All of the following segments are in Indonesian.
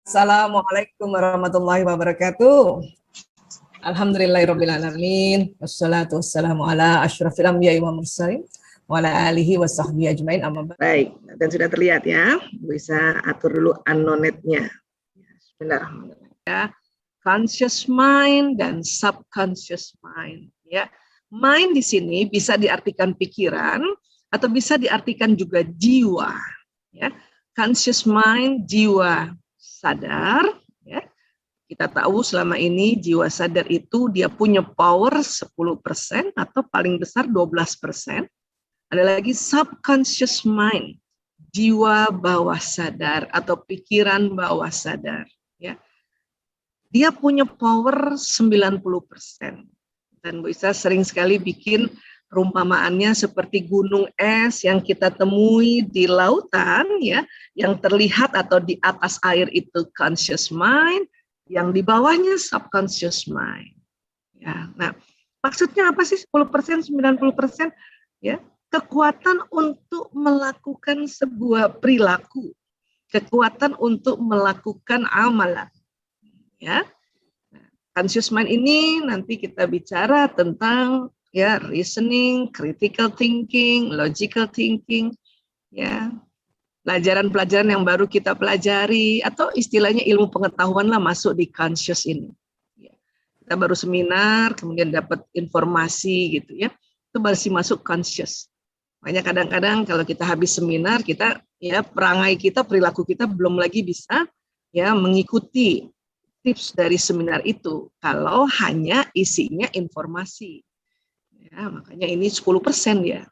Assalamualaikum warahmatullahi wabarakatuh. Alhamdulillahirrabbilalamin. Wassalatu wassalamu ala asyrafil anbiya'i wa mursalin wa ala alihi wa sahbihi ajmain. Baik, dan sudah terlihat ya. Bisa atur dulu unonetnya. Bismillahirrahmanirrahim. Ya. Conscious mind dan subconscious mind. Ya. Mind di sini bisa diartikan pikiran atau bisa diartikan juga jiwa. Ya. Conscious mind, jiwa sadar, ya. Kita tahu selama ini jiwa sadar itu dia punya power 10% atau paling besar 12%. Ada lagi subconscious mind, jiwa bawah sadar atau pikiran bawah sadar, ya. Dia punya power 90%. Dan Bu Isa sering sekali bikin perumpamaannya seperti gunung es yang kita temui di lautan, ya, yang terlihat atau di atas air itu conscious mind, yang di bawahnya subconscious mind. Ya, nah, maksudnya apa sih 10%, 90%? Ya, kekuatan untuk melakukan sebuah perilaku, kekuatan untuk melakukan amalan. Ya, conscious mind ini nanti kita bicara tentang ya reasoning, critical thinking, logical thinking, ya pelajaran-pelajaran yang baru kita pelajari atau istilahnya ilmu pengetahuan lah masuk di conscious ini. Ya. Kita baru seminar, kemudian dapat informasi gitu ya, itu masih masuk conscious. Makanya kadang-kadang kalau kita habis seminar kita ya perangai kita, perilaku kita belum lagi bisa ya mengikuti tips dari seminar itu kalau hanya isinya informasi. Ya, makanya ini 10% ya.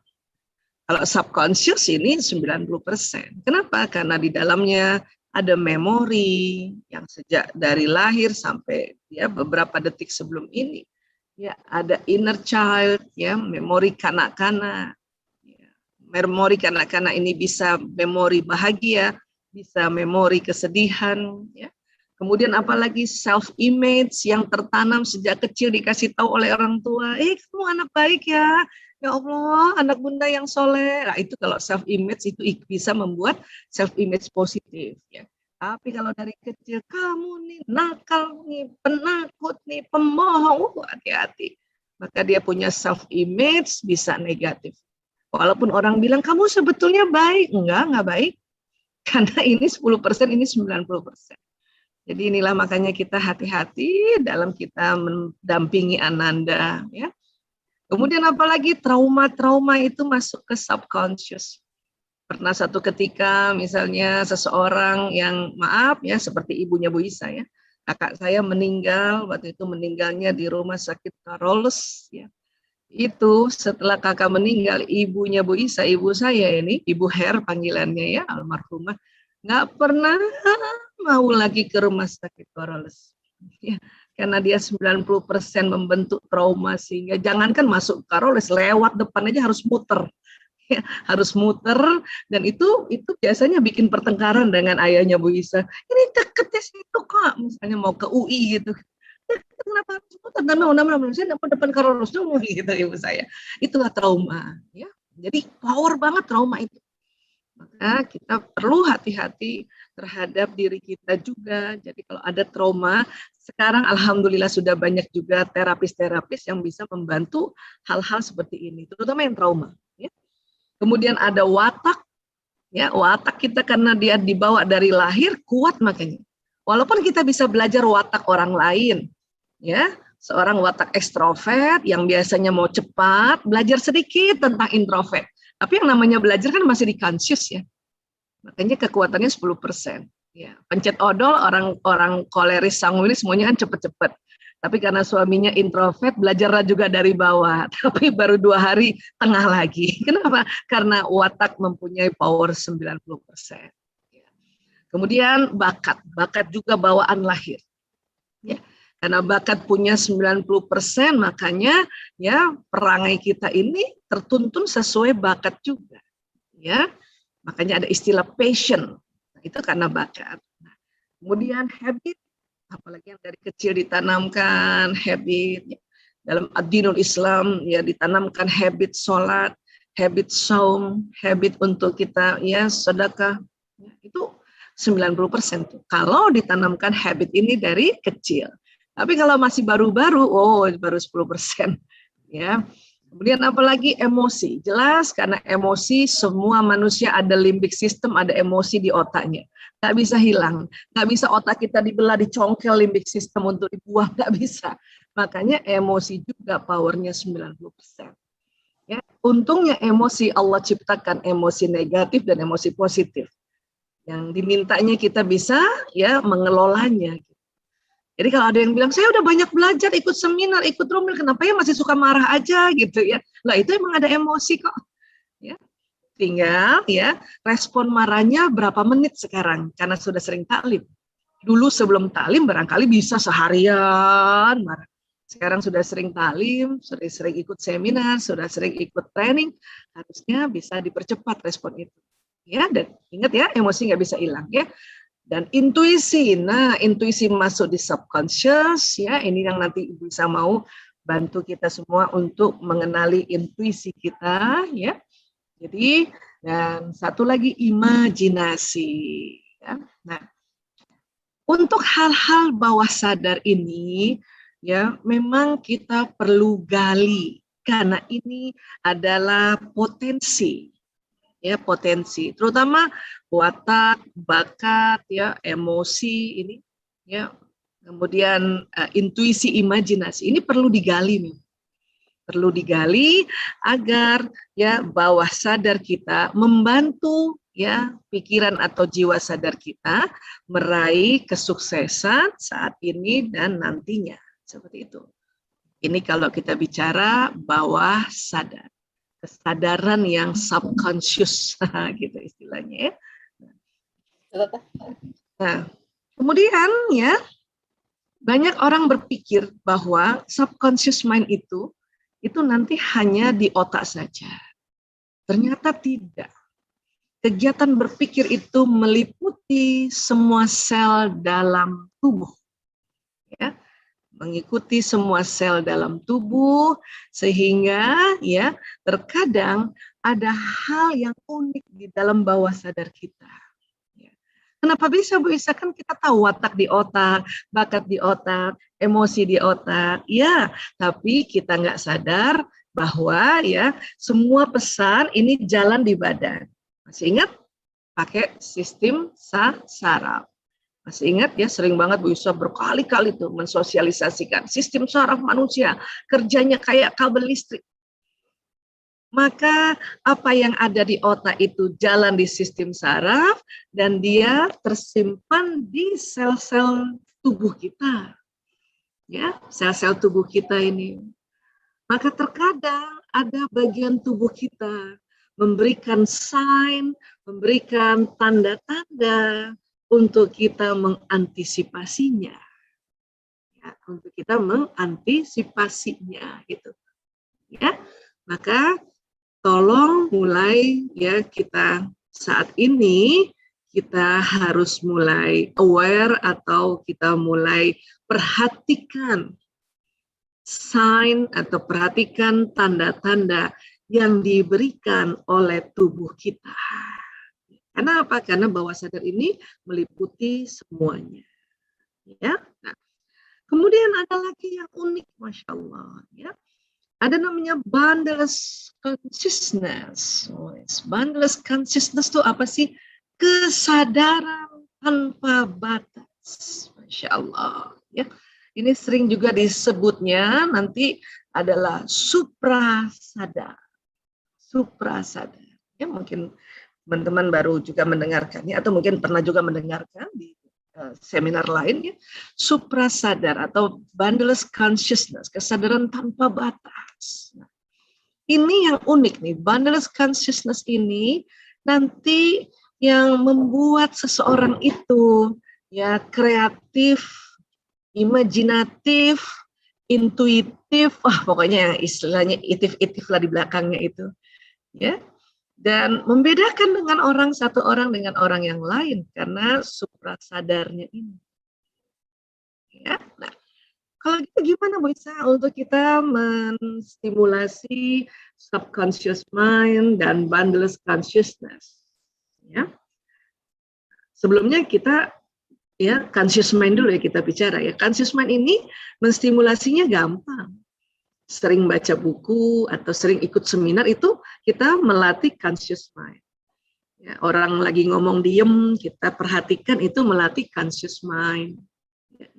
Kalau subconscious ini 90%. Kenapa? Karena di dalamnya ada memori yang sejak dari lahir sampai ya beberapa detik sebelum ini. Ya, ada inner child, ya, memori kanak-kanak. Ya, memori kanak-kanak ini bisa memori bahagia, bisa memori kesedihan, ya. Kemudian apalagi self-image yang tertanam sejak kecil dikasih tahu oleh orang tua, kamu anak baik ya Allah, anak bunda yang soleh. Nah, itu kalau self-image itu bisa membuat self-image positif. Ya. Tapi kalau dari kecil, kamu nih nakal nih, penakut nih, pembohong, hati-hati. Maka dia punya self-image bisa negatif. Walaupun orang bilang, kamu sebetulnya baik. Enggak baik. Karena ini 10%, ini 90%. Jadi inilah makanya kita hati-hati dalam kita mendampingi Ananda. Ya. Kemudian apalagi trauma-trauma itu masuk ke subconscious. Pernah satu ketika misalnya seseorang yang maaf ya seperti ibunya Bu Isa ya. Kakak saya meninggal, waktu itu meninggalnya di rumah sakit Carolus. Ya. Itu setelah kakak meninggal, ibunya Bu Isa, ibu saya ini, Ibu Her panggilannya ya, almarhumah, nggak pernah mau lagi ke rumah sakit Carolus. Ya, karena dia 90% membentuk trauma sehingga jangankan masuk Carolus, lewat depan aja harus muter. Ya, harus muter dan itu biasanya bikin pertengkaran dengan ayahnya Bu Isa. Ini deket di situ kok, misalnya mau ke UI gitu. Kenapa harus muter? Saya depan Carolus dulu gitu ibu saya. Itulah trauma. Ya, jadi power banget trauma itu. Maka kita perlu hati-hati terhadap diri kita juga. Jadi kalau ada trauma, sekarang alhamdulillah sudah banyak juga terapis-terapis yang bisa membantu hal-hal seperti ini, terutama yang trauma. Ya. Kemudian ada watak, ya watak kita karena dia dibawa dari lahir kuat makanya. Walaupun kita bisa belajar watak orang lain, ya seorang watak ekstrovert yang biasanya mau cepat, belajar sedikit tentang introvert. Tapi yang namanya belajar kan masih di conscious ya. Makanya kekuatannya 10%. Ya, pencet odol orang koleris sanguinis semuanya kan cepet-cepet. Tapi karena suaminya introvert, belajarlah juga dari bawah. Tapi baru 2 hari tengah lagi. Kenapa? Karena watak mempunyai power 90%. Ya. Kemudian bakat juga bawaan lahir. Ya. Karena bakat punya 90%, makanya ya perangai kita ini tertuntun sesuai bakat juga. Ya, makanya ada istilah passion. Nah, itu karena bakat. Nah, kemudian habit, apalagi yang dari kecil ditanamkan habit. Ya. Dalam ad-dinul Islam ya ditanamkan habit sholat, habit saum, habit untuk kita ya sedekah. Ya, itu 90% tuh. Kalau ditanamkan habit ini dari kecil. Tapi kalau masih baru-baru, baru 10%. Ya. Kemudian apalagi emosi. Jelas karena emosi semua manusia ada limbic system, ada emosi di otaknya. Nggak bisa hilang. Nggak bisa otak kita dibelah, dicongkel limbic system untuk dibuang. Nggak bisa. Makanya emosi juga powernya 90%. Ya, untungnya emosi Allah ciptakan emosi negatif dan emosi positif. Yang dimintanya kita bisa ya mengelolanya. Jadi kalau ada yang bilang, saya udah banyak belajar, ikut seminar, ikut rumil, kenapa ya masih suka marah aja gitu ya. Lah itu emang ada emosi kok. Ya. Tinggal ya respon marahnya berapa menit sekarang, karena sudah sering taklim. Dulu sebelum taklim barangkali bisa seharian marah. Sekarang sudah sering taklim, sudah sering ikut seminar, sudah sering ikut training, harusnya bisa dipercepat respon itu. Ya, dan ingat ya, emosi nggak bisa hilang ya. Dan intuisi, nah intuisi masuk di subconscious ya, ini yang nanti Ibu bisa mau bantu kita semua untuk mengenali intuisi kita ya. Jadi dan satu lagi imajinasi ya. Nah, untuk hal-hal bawah sadar ini ya memang kita perlu gali karena ini adalah potensi ya, potensi terutama watak, bakat ya, emosi ini ya, kemudian intuisi, imajinasi ini perlu digali nih. Perlu digali agar ya bawah sadar kita membantu ya pikiran atau jiwa sadar kita meraih kesuksesan saat ini dan nantinya seperti itu. Ini kalau kita bicara bawah sadar. Kesadaran yang subconscious gitu istilahnya ya. Nah, kemudian ya banyak orang berpikir bahwa subconscious mind itu nanti hanya di otak saja. Ternyata tidak. Kegiatan berpikir itu meliputi semua sel dalam tubuh. Ya, mengikuti semua sel dalam tubuh sehingga ya terkadang ada hal yang unik di dalam bawah sadar kita. Ya. Kenapa bisa Bu Isa? Kan kita tahu watak di otak, bakat di otak, emosi di otak, ya. Tapi kita nggak sadar bahwa ya semua pesan ini jalan di badan. Masih ingat? Pakai sistem saraf. Masih ingat ya, sering banget Bu Isa berkali-kali tuh mensosialisasikan sistem saraf manusia, kerjanya kayak kabel listrik. Maka apa yang ada di otak itu jalan di sistem saraf dan dia tersimpan di sel-sel tubuh kita. Ya, sel-sel tubuh kita ini. Maka terkadang ada bagian tubuh kita memberikan sign, memberikan tanda-tanda untuk kita mengantisipasinya, ya, untuk kita mengantisipasinya, gitu, ya. Maka tolong mulai ya kita saat ini kita harus mulai aware atau kita mulai perhatikan sign atau perhatikan tanda-tanda yang diberikan oleh tubuh kita. Karena apa? Karena bawah sadar ini meliputi semuanya. Ya. Nah, kemudian ada lagi yang unik, Masya Allah. Ya. Ada namanya boundless consciousness. Boundless consciousness itu apa sih? Kesadaran tanpa batas. Masya Allah. Ya. Ini sering juga disebutnya nanti adalah suprasadar. Suprasadar. Ya, mungkin teman-teman baru juga mendengarkannya atau mungkin pernah juga mendengarkan di seminar lain ya, suprasadar atau boundless consciousness, kesadaran tanpa batas. Nah, ini yang unik nih, boundless consciousness ini nanti yang membuat seseorang itu ya kreatif, imajinatif, intuitif, pokoknya yang istilahnya itif-itif lah di belakangnya itu, ya. Dan membedakan dengan satu orang dengan orang yang lain karena suprasadarnya ini. Ya, nah, kalau gitu gimana Bu Isa untuk kita menstimulasi subconscious mind dan boundless consciousness? Ya, sebelumnya kita ya conscious mind dulu ya kita bicara ya. Conscious mind ini menstimulasinya gampang. Sering baca buku atau sering ikut seminar itu kita melatih conscious mind. Ya, orang lagi ngomong diem, kita perhatikan itu melatih conscious mind. Ya.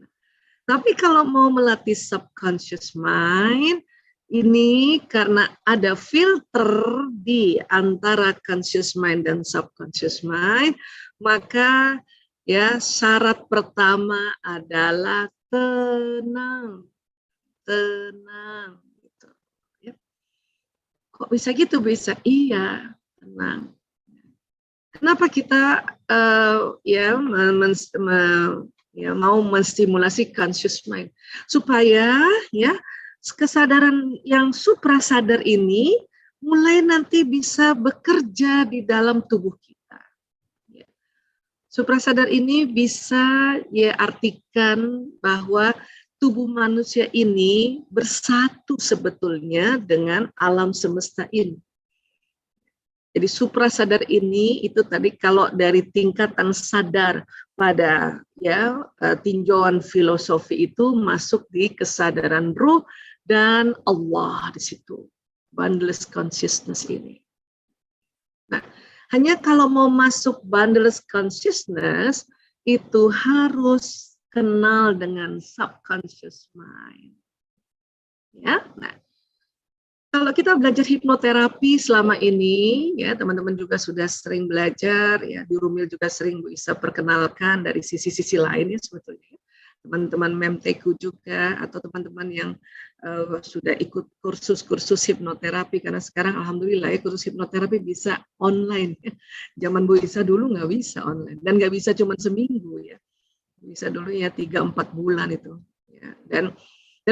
Tapi kalau mau melatih subconscious mind, ini karena ada filter di antara conscious mind dan subconscious mind, maka ya syarat pertama adalah tenang. Tenang. Gitu. Ya. Kok bisa gitu? Bisa. Iya, tenang. Kenapa kita mau menstimulasi conscious mind? Supaya ya kesadaran yang suprasadar ini mulai nanti bisa bekerja di dalam tubuh kita. Ya. Suprasadar ini bisa ya artikan bahwa tubuh manusia ini bersatu sebetulnya dengan alam semesta ini. Jadi suprasadar ini itu tadi kalau dari tingkatan sadar pada ya tinjauan filosofi itu masuk di kesadaran ruh dan Allah di situ. Boundless consciousness ini. Nah, hanya kalau mau masuk boundless consciousness itu harus kenal dengan subconscious mind. Ya, nah, kalau kita belajar hipnoterapi selama ini, ya teman-teman juga sudah sering belajar, ya di Rumil juga sering bisa perkenalkan dari sisi-sisi lain ya sebetulnya. Teman-teman Memteku juga atau teman-teman yang sudah ikut kursus-kursus hipnoterapi karena sekarang alhamdulillah ya kursus hipnoterapi bisa online. Zaman Bu Isa dulu nggak bisa online dan nggak bisa cuma seminggu ya. Bisa dulu ya 3-4 bulan itu ya. Dan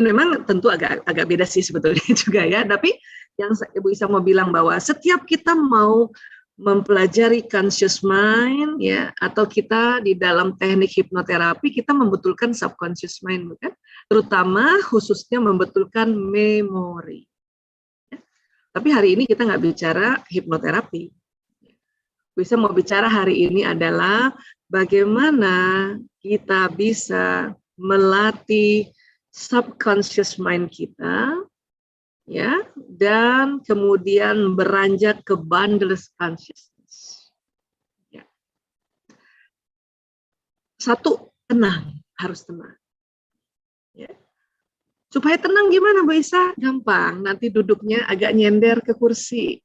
memang tentu agak beda sih sebetulnya juga ya, tapi yang Ibu Isa mau bilang bahwa setiap kita mau mempelajari conscious mind ya atau kita di dalam teknik hipnoterapi kita membetulkan subconscious mind bukan? Terutama khususnya membetulkan memori ya. Tapi hari ini kita nggak bicara hipnoterapi. Bisa mau bicara hari ini adalah bagaimana kita bisa melatih subconscious mind kita, ya, dan kemudian beranjak ke boundless consciousness. Ya. Satu, tenang, harus tenang. Ya. Supaya tenang gimana Bu Isa? Gampang, nanti duduknya agak nyender ke kursi.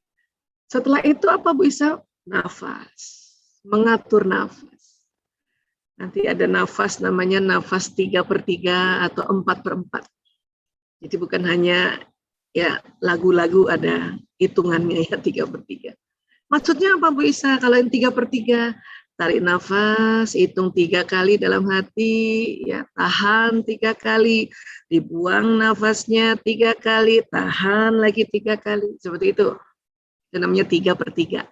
Setelah itu apa Bu Isa? Nafas, mengatur nafas. Nanti ada nafas namanya nafas 3/3 atau 4/4. Jadi bukan hanya ya lagu-lagu ada hitungannya ya 3/3. Maksudnya apa Bu Isa? Kalau yang 3/3, tarik nafas, hitung 3 kali dalam hati, ya tahan 3 kali, dibuang nafasnya 3 kali, tahan lagi 3 kali, seperti itu. Itu namanya 3/3.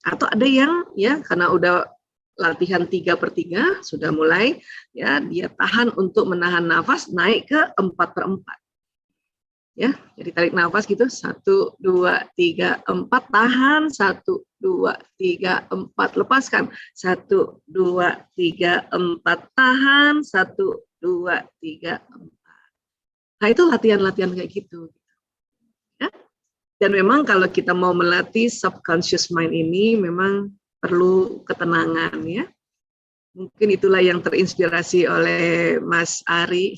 Atau ada yang ya karena udah latihan 3/3 sudah mulai ya dia tahan untuk menahan nafas naik ke 4/4. Ya, jadi tarik nafas gitu 1 2 3 4 tahan 1 2 3 4 lepaskan 1 2 3 4 tahan 1 2 3 4. Nah, itu latihan-latihan kayak gitu. Ya. Dan memang kalau kita mau melatih subconscious mind ini memang perlu ketenangan ya. Mungkin itulah yang terinspirasi oleh Mas Ari.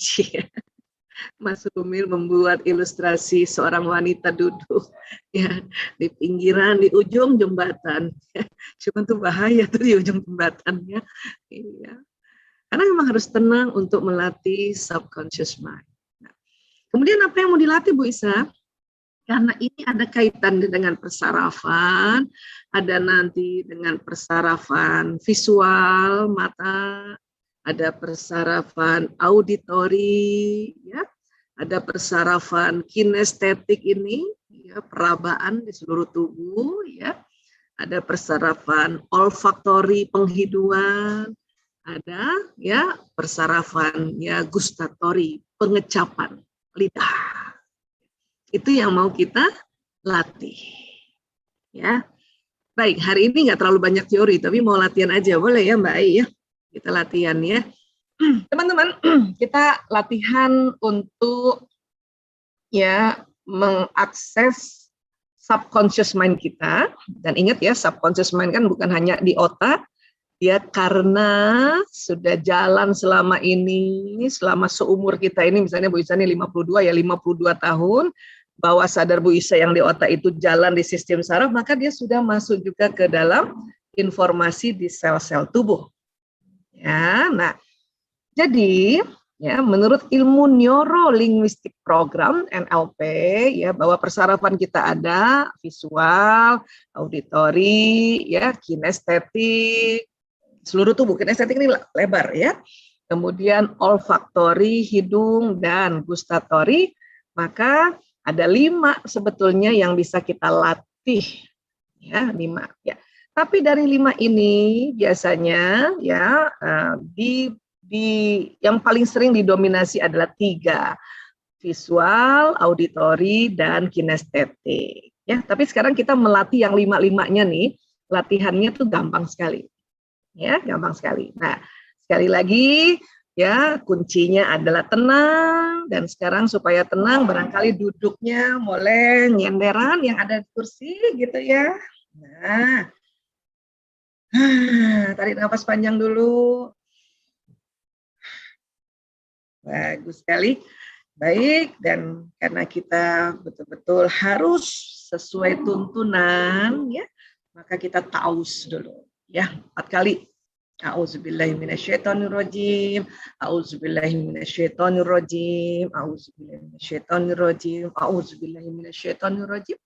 Mas Rumil membuat ilustrasi seorang wanita duduk ya di pinggiran di ujung jembatan. Cuma tuh bahaya tuh di ujung jembatannya. Iya. Karena memang harus tenang untuk melatih subconscious mind. Nah, kemudian apa yang mau dilatih Bu Isa? Karena ini ada kaitan dengan persarafan, ada nanti dengan persarafan visual, mata, ada persarafan auditori, ya, ada persarafan kinestetik ini, ya, perabaan di seluruh tubuh, ya, ada persarafan olfaktori penghiduan, ada ya persarafan ya gustatori pengecapan lidah. Itu yang mau kita latih, ya. Baik, hari ini nggak terlalu banyak teori, tapi mau latihan aja, boleh ya Mbak Ai ya? Kita latihan ya. Teman-teman, kita latihan untuk ya mengakses subconscious mind kita. Dan ingat ya, subconscious mind kan bukan hanya di otak, ya karena sudah jalan selama ini, selama seumur kita ini, misalnya Bu Isa ini 52 ya, 52 tahun, bawah sadar Bu Isa yang di otak itu jalan di sistem saraf, maka dia sudah masuk juga ke dalam informasi di sel-sel tubuh. Ya, nah, jadi ya menurut ilmu neurolinguistic program NLP ya bahwa persarafan kita ada visual, auditori, ya kinestetik, seluruh tubuh. Kinestetik ini lebar ya. Kemudian olfaktori, hidung, dan gustatori. Maka ada 5 sebetulnya yang bisa kita latih. Ya, 5 ya. Tapi dari 5 ini biasanya ya yang paling sering didominasi adalah 3. Visual, auditori, dan kinestetik. Ya, tapi sekarang kita melatih yang 5-5-nya nih. Latihannya tuh gampang sekali. Ya, gampang sekali. Nah, sekali lagi ya kuncinya adalah tenang, dan sekarang supaya tenang barangkali duduknya mulai nyenderan yang ada di kursi gitu ya. Nah, tarik nafas panjang dulu. Bagus sekali. Baik, dan karena kita betul-betul harus sesuai tuntunan ya, maka kita taus dulu ya 4 kali. A'udzubillahi minasyaitonirrajim, a'udzubillahi minasyaitonirrajim, a'udzubillahi minasyaitonirrajim, a'udzubillahi minasyaitonirrajim.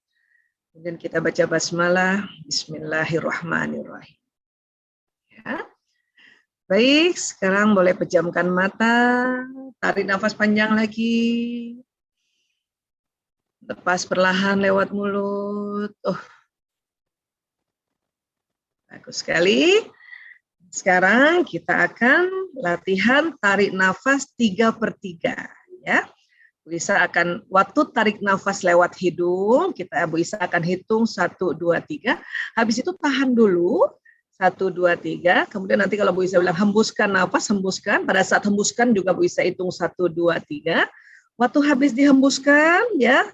Kemudian kita baca basmalah, bismillahirrahmanirrahim. Ya. Baik, sekarang boleh pejamkan mata, tarik nafas panjang lagi. Lepas perlahan lewat mulut. Bagus sekali. Sekarang kita akan latihan tarik nafas 3/3 ya. Bu Isa akan waktu tarik nafas lewat hidung, Bu Isa akan hitung 1 2 3. Habis itu tahan dulu 1 2 3. Kemudian nanti kalau Bu Isa bilang hembuskan nafas, hembuskan. Pada saat hembuskan juga Bu Isa hitung 1 2 3. Waktu habis dihembuskan ya,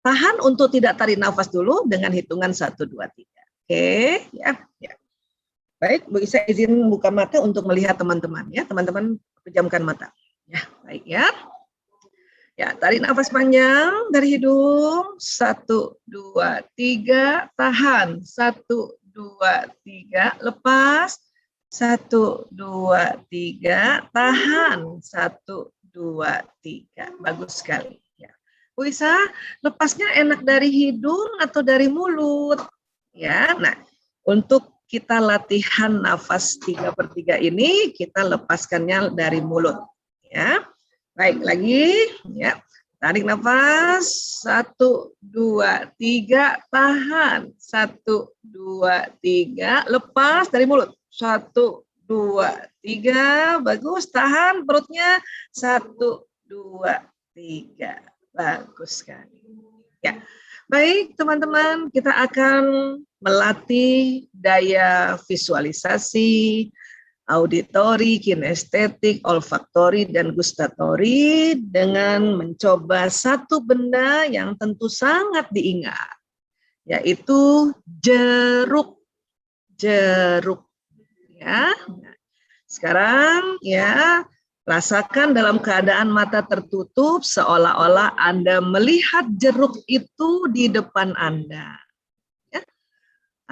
tahan untuk tidak tarik nafas dulu dengan hitungan 1 2 3. Oke, ya. Baik, Bu Isa izin buka mata untuk melihat teman-teman ya. Teman-teman pejamkan mata. Ya, baik ya. Ya, tarik nafas panjang dari hidung. 1 2 3, tahan. 1 2 3, lepas. 1 2 3, tahan. 1 2 3. Bagus sekali ya. Bu Isa, lepasnya enak dari hidung atau dari mulut? Ya, nah, untuk kita latihan nafas 3/3 ini, kita lepaskannya dari mulut. Ya, baik lagi. Ya, tarik nafas 1 2 3, tahan 1 2 3, lepas dari mulut 1 2 3, bagus, tahan perutnya 1 2 3, bagus sekali. Ya, baik teman-teman, kita akan melatih daya visualisasi, auditori, kinestetik, olfaktori, dan gustatori dengan mencoba satu benda yang tentu sangat diingat, yaitu jeruk. Jeruk. Ya. Sekarang ya, rasakan dalam keadaan mata tertutup seolah-olah Anda melihat jeruk itu di depan Anda.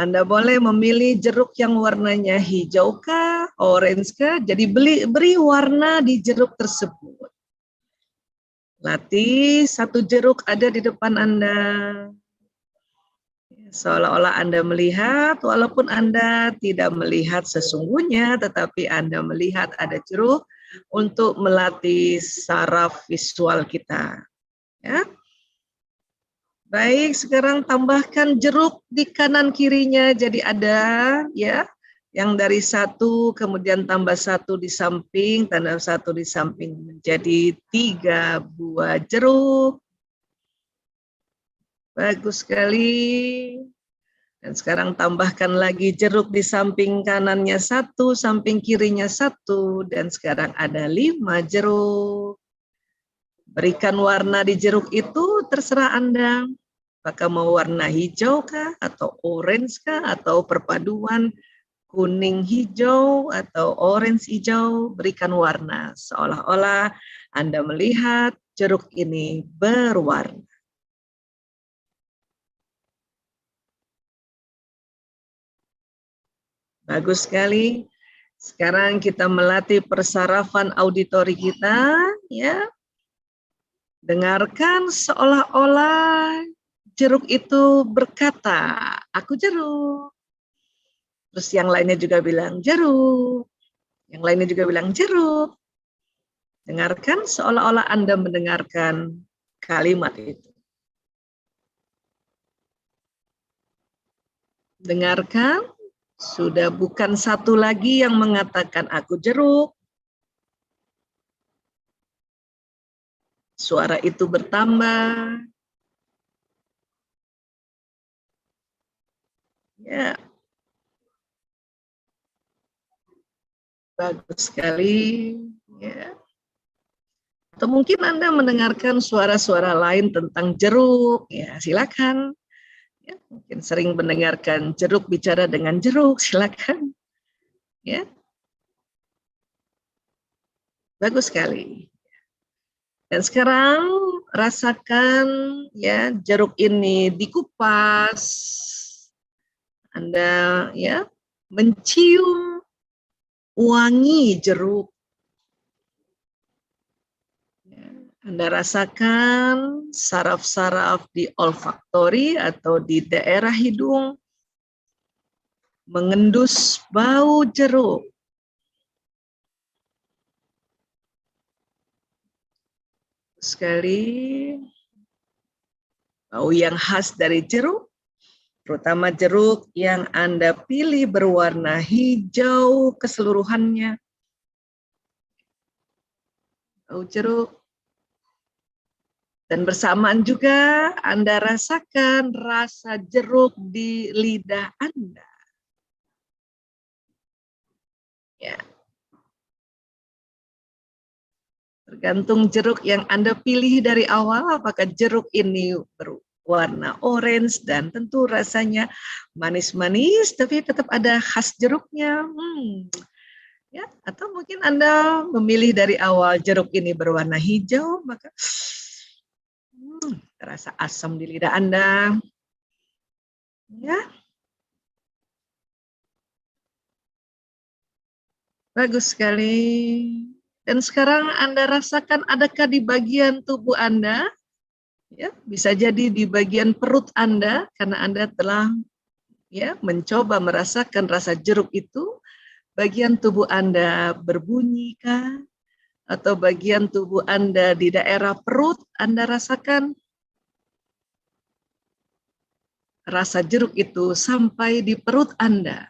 Anda boleh memilih jeruk yang warnanya hijau kah, orange kah, jadi beri warna di jeruk tersebut. Latih satu jeruk ada di depan Anda. Seolah-olah Anda melihat, walaupun Anda tidak melihat sesungguhnya, tetapi Anda melihat ada jeruk untuk melatih saraf visual kita. Ya. Baik, sekarang tambahkan jeruk di kanan kirinya, jadi ada ya yang dari 1, kemudian tambah 1 di samping, tambah 1 di samping, menjadi 3 buah jeruk. Bagus sekali. Dan sekarang tambahkan lagi jeruk di samping kanannya 1, samping kirinya 1, dan sekarang ada 5 jeruk. Berikan warna di jeruk itu terserah Anda. Apakah mau warna hijau kah, atau orange kah, atau perpaduan kuning hijau atau orange hijau, berikan warna. Seolah-olah Anda melihat jeruk ini berwarna. Bagus sekali. Sekarang kita melatih persarafan auditori kita, ya. Dengarkan seolah-olah jeruk itu berkata, aku jeruk. Terus yang lainnya juga bilang jeruk. Yang lainnya juga bilang jeruk. Dengarkan seolah-olah Anda mendengarkan kalimat itu. Dengarkan, sudah bukan satu lagi yang mengatakan aku jeruk. Suara itu bertambah. Ya. Bagus sekali. Ya. Atau mungkin Anda mendengarkan suara-suara lain tentang jeruk. Ya, silakan. Ya, mungkin sering mendengarkan jeruk bicara dengan jeruk, silakan. Ya. Bagus sekali. Dan sekarang rasakan ya jeruk ini dikupas. Anda ya mencium wangi jeruk. Anda rasakan saraf-saraf di olfaktori atau di daerah hidung mengendus bau jeruk. Sekali bau yang khas dari jeruk, terutama jeruk yang Anda pilih berwarna hijau keseluruhannya. Bau jeruk. Dan bersamaan juga Anda rasakan rasa jeruk di lidah Anda. Ya. Tergantung jeruk yang Anda pilih dari awal, apakah jeruk ini berwarna orange dan tentu rasanya manis-manis, tapi tetap ada khas jeruknya. Ya, atau mungkin Anda memilih dari awal jeruk ini berwarna hijau, maka terasa asam di lidah Anda. Ya. Bagus sekali. Dan sekarang Anda rasakan adakah di bagian tubuh Anda, ya, bisa jadi di bagian perut Anda, karena Anda telah ya mencoba merasakan rasa jeruk itu, bagian tubuh Anda berbunyi kah? Atau bagian tubuh Anda di daerah perut Anda rasakan rasa jeruk itu sampai di perut Anda.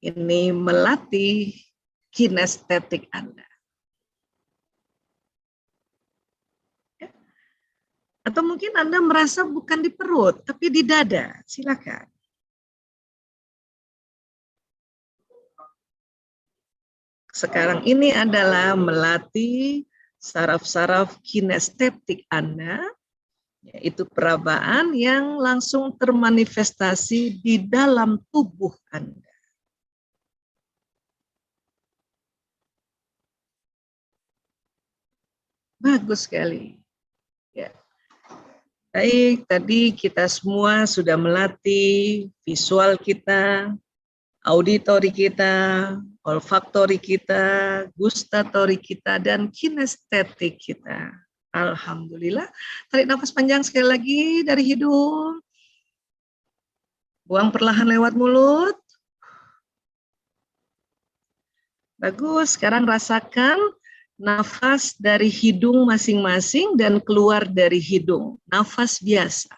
Ini melatih kinestetik Anda. Atau mungkin Anda merasa bukan di perut, tapi di dada. Silakan. Sekarang ini adalah melatih saraf-saraf kinestetik Anda, yaitu perabaan yang langsung termanifestasi di dalam tubuh Anda. Bagus sekali. Ya. Baik, tadi kita semua sudah melatih visual kita, auditori kita, olfaktori kita, gustatori kita, dan kinestetik kita. Alhamdulillah. Tarik nafas panjang sekali lagi dari hidung. Buang perlahan lewat mulut. Bagus, sekarang rasakan nafas dari hidung masing-masing dan keluar dari hidung. Nafas biasa.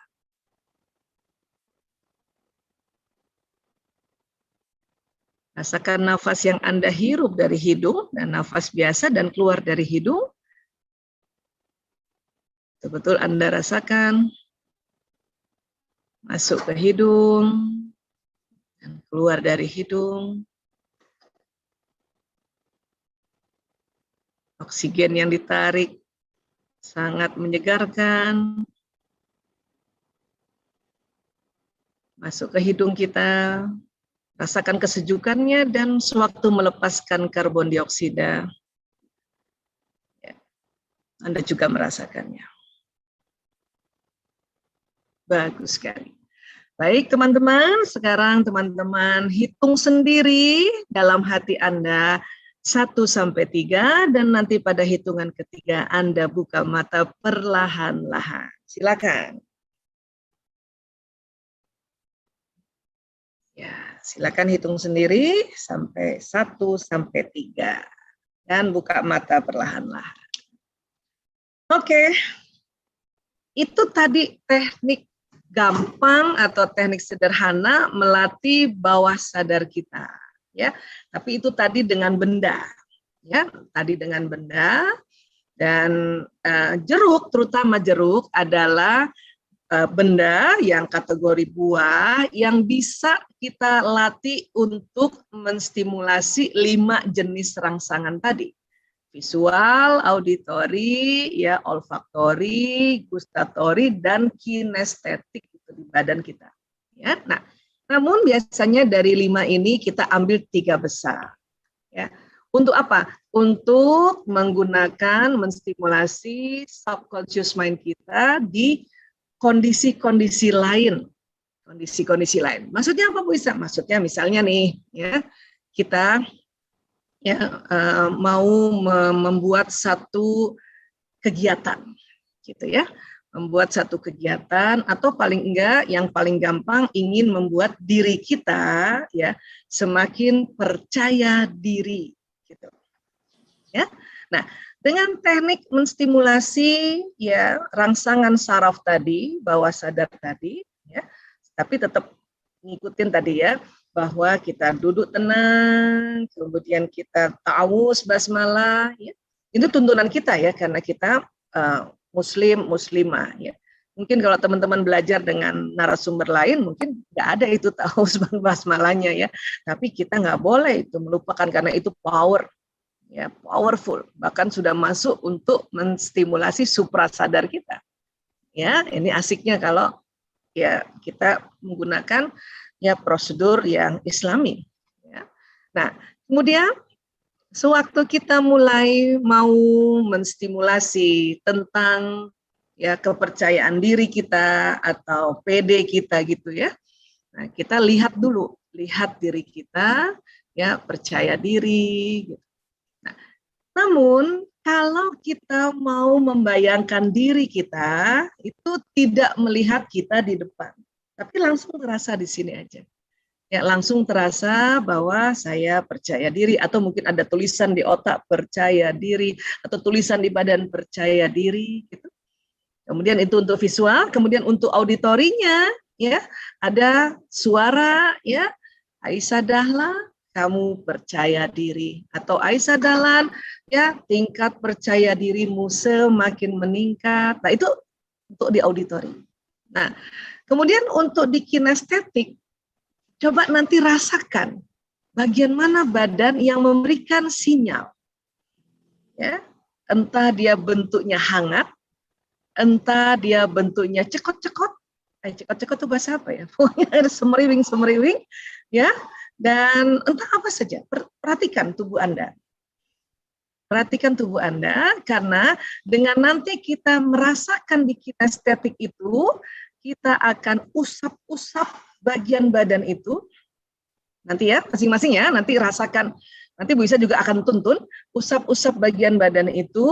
Rasakan nafas yang Anda hirup dari hidung dan nafas biasa dan keluar dari hidung. Betul-betul Anda rasakan. Masuk ke hidung dan keluar dari hidung. Oksigen yang ditarik sangat menyegarkan. Masuk ke hidung kita, rasakan kesejukannya dan sewaktu melepaskan karbon dioksida, ya, Anda juga merasakannya. Bagus sekali. Baik teman-teman, sekarang teman-teman hitung sendiri dalam hati Anda 1-3 dan nanti pada hitungan ketiga Anda buka mata perlahan-lahan. Silakan. Ya, silakan hitung sendiri sampai 1-3 dan buka mata perlahan-lahan. Oke. Itu tadi teknik gampang atau teknik sederhana melatih bawah sadar kita, ya. Tapi itu tadi dengan benda, ya. Tadi dengan benda dan jeruk, terutama jeruk adalah benda yang kategori buah yang bisa kita latih untuk menstimulasi 5 jenis rangsangan tadi. Visual, auditori, ya, olfaktori, gustatori, dan kinestetik di badan kita. Ya, nah, namun biasanya dari 5 ini kita ambil 3 besar. Ya, untuk apa? Untuk menggunakan menstimulasi subconscious mind kita di kondisi-kondisi lain. Kondisi-kondisi lain. Maksudnya apa Bu Isa? Maksudnya misalnya nih, ya, kita mau membuat satu kegiatan, gitu ya, membuat satu kegiatan atau paling enggak yang paling gampang ingin membuat diri kita ya semakin percaya diri, gitu ya. Nah, dengan teknik menstimulasi ya rangsangan saraf tadi, bawah sadar tadi, ya, tapi tetap ngikutin tadi ya, bahwa kita duduk tenang, kemudian kita ta'awuz basmalah, ya. Itu tuntunan kita ya, karena kita muslim, muslimah ya. Mungkin kalau teman-teman belajar dengan narasumber lain, mungkin nggak ada itu ta'awuz basmalahnya ya. Tapi kita nggak boleh itu melupakan karena itu power, ya, powerful. Bahkan sudah masuk untuk menstimulasi suprasadar kita. Ya, ini asiknya kalau ya kita menggunakan ya prosedur yang Islami. Ya. Nah, kemudian sewaktu kita mulai mau menstimulasi tentang ya kepercayaan diri kita atau PD kita gitu ya. Nah, kita lihat dulu, lihat diri kita ya percaya diri. Gitu. Nah, namun kalau kita mau membayangkan diri kita itu tidak melihat kita di depan. Tapi langsung terasa di sini aja. Ya, langsung terasa bahwa saya percaya diri atau mungkin ada tulisan di otak percaya diri atau tulisan di badan percaya diri gitu. Kemudian itu untuk visual, kemudian untuk auditorinya ya, ada suara ya, Aisyah Dahlan kamu percaya diri atau Aisyah Dahlan ya tingkat percaya dirimu semakin meningkat. Nah, itu untuk di auditori. Nah, kemudian untuk di kinestetik, coba nanti rasakan bagian mana badan yang memberikan sinyal. Ya, entah dia bentuknya hangat, entah dia bentuknya cekot-cekot. Cekot-cekot itu bahasa apa ya? Pokoknya ada semeriwing-semeriwing, ya. Dan entah apa saja. Perhatikan tubuh Anda. Perhatikan tubuh Anda, karena dengan nanti kita merasakan di kinestetik itu, kita akan usap-usap bagian badan itu. Nanti ya, masing-masing ya, nanti rasakan. Nanti Bu Isa juga akan tuntun, usap-usap bagian badan itu,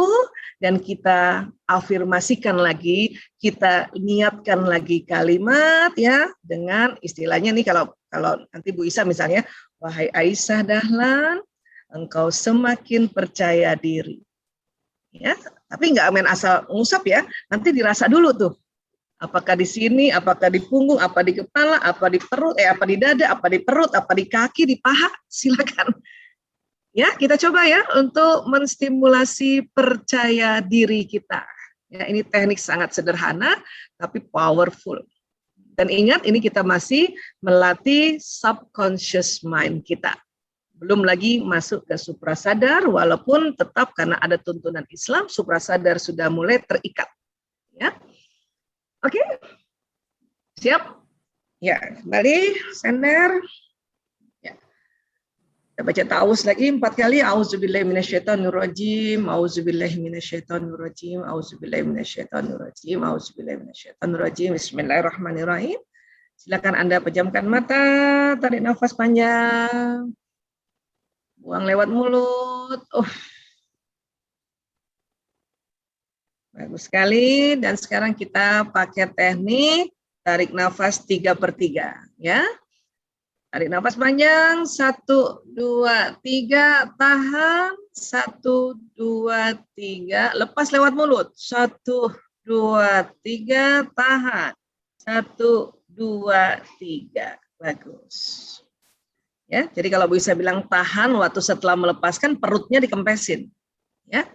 dan kita afirmasikan lagi, kita niatkan lagi kalimat ya, dengan istilahnya nih kalau nanti Bu Isa misalnya, wahai Aisyah Dahlan, engkau semakin percaya diri. Ya, tapi nggak main asal ngusap ya, nanti dirasa dulu tuh. Apakah di sini, apakah di punggung, apa di kepala, apa di perut, apa di dada, apa di perut, apa di kaki, di paha, silakan. Ya, kita coba ya untuk menstimulasi percaya diri kita. Ya, ini teknik sangat sederhana tapi powerful. Dan ingat, ini kita masih melatih subconscious mind kita. Belum lagi masuk ke suprasadar, walaupun tetap karena ada tuntunan Islam, suprasadar sudah mulai terikat. Ya, oke, siap? Ya, kembali, sender. Ya. Kita baca ta'awuz lagi 4 kali. A'udzubillahi minasyaitonirrajim, a'udzubillahi minasyaitonirrajim, a'udzubillahi minasyaitonirrajim, a'udzubillahi minasyaitonirrajim. Bismillahirrahmanirrahim. Silakan Anda pejamkan mata, tarik nafas panjang. Buang lewat mulut. Bagus sekali. Dan sekarang kita pakai teknik tarik nafas 3/3. Ya. Tarik nafas panjang. 1, 2, 3. Tahan. 1, 2, 3. Lepas lewat mulut. 1, 2, 3. Tahan. 1, 2, 3. Bagus. Ya, jadi kalau bisa bilang tahan waktu setelah melepaskan perutnya dikempesin. Ya.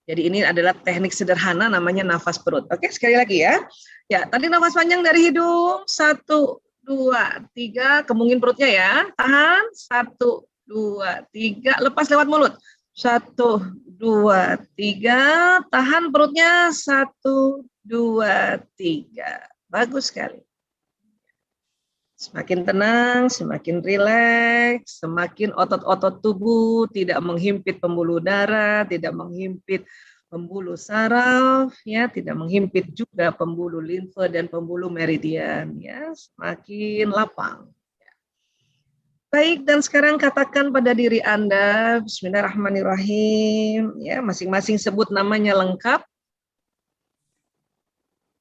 Jadi ini adalah teknik sederhana namanya nafas perut. Oke, sekali lagi ya. Ya, tadi nafas panjang dari hidung. 1, 2, 3, kemungin perutnya ya. Tahan. 1, 2, 3, lepas lewat mulut. 1, 2, 3, tahan perutnya. 1, 2, 3. Bagus sekali. Semakin tenang, semakin rileks, semakin otot-otot tubuh tidak menghimpit pembuluh darah, tidak menghimpit pembuluh saraf, ya, tidak menghimpit juga pembuluh limfe dan pembuluh meridian, ya, semakin lapang. Baik, dan sekarang katakan pada diri Anda, Bismillahirrahmanirrahim, ya, masing-masing sebut namanya lengkap.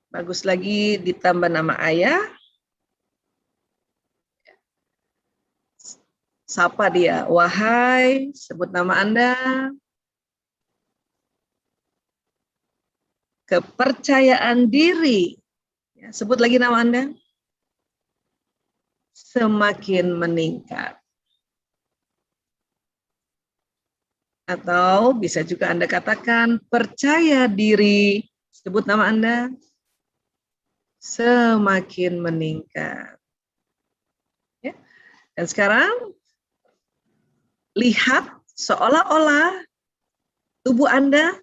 Bagus lagi ditambah nama ayah. Sapa dia, wahai, sebut nama Anda. Kepercayaan diri, ya, sebut lagi nama Anda. Semakin meningkat. Atau bisa juga Anda katakan, percaya diri, sebut nama Anda. Semakin meningkat. Ya. Dan sekarang, lihat seolah-olah tubuh Anda,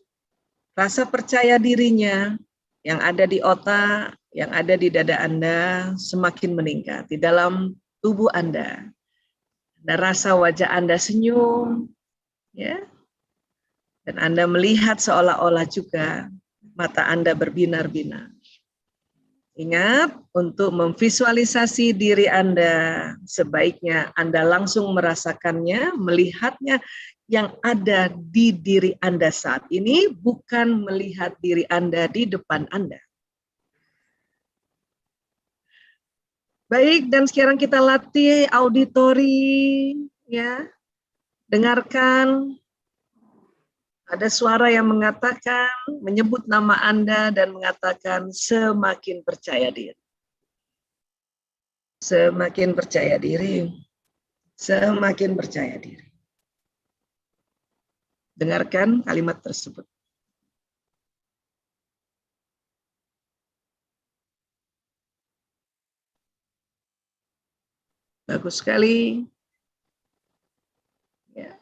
rasa percaya dirinya yang ada di otak, yang ada di dada Anda semakin meningkat di dalam tubuh Anda. Ada rasa wajah Anda senyum, ya, dan Anda melihat seolah-olah juga mata Anda berbinar-binar. Ingat, untuk memvisualisasi diri Anda, sebaiknya Anda langsung merasakannya, melihatnya yang ada di diri Anda saat ini, bukan melihat diri Anda di depan Anda. Baik, dan sekarang kita latih auditori, ya. Dengarkan. Ada suara yang mengatakan, menyebut nama Anda dan mengatakan semakin percaya diri. Semakin percaya diri. Semakin percaya diri. Dengarkan kalimat tersebut. Bagus sekali. Ya.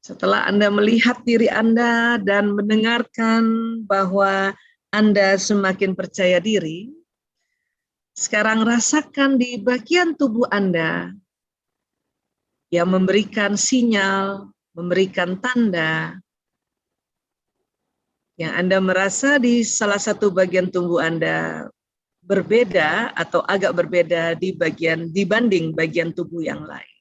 Setelah Anda melihat diri Anda dan mendengarkan bahwa Anda semakin percaya diri, sekarang rasakan di bagian tubuh Anda yang memberikan sinyal, memberikan tanda, yang Anda merasa di salah satu bagian tubuh Anda berbeda atau agak berbeda dibanding bagian tubuh yang lain.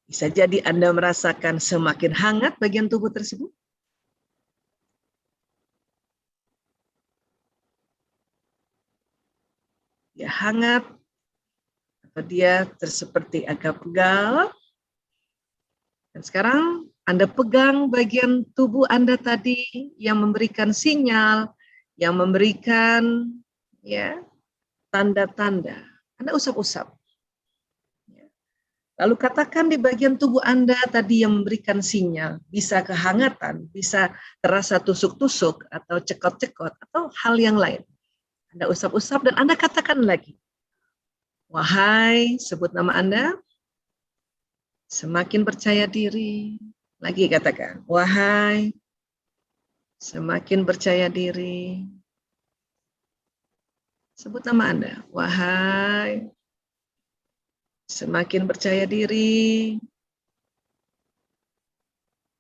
Bisa jadi Anda merasakan semakin hangat bagian tubuh tersebut. Dia hangat, atau dia seperti agak pegal. Dan sekarang Anda pegang bagian tubuh Anda tadi yang memberikan sinyal, yang memberikan, ya, tanda-tanda. Anda usap-usap. Lalu katakan di bagian tubuh Anda tadi yang memberikan sinyal, bisa kehangatan, bisa terasa tusuk-tusuk atau cekot-cekot atau hal yang lain. Anda usap-usap dan Anda katakan lagi. Wahai, sebut nama Anda, semakin percaya diri. Lagi katakan, wahai, semakin percaya diri. Sebut nama Anda, wahai, semakin percaya diri.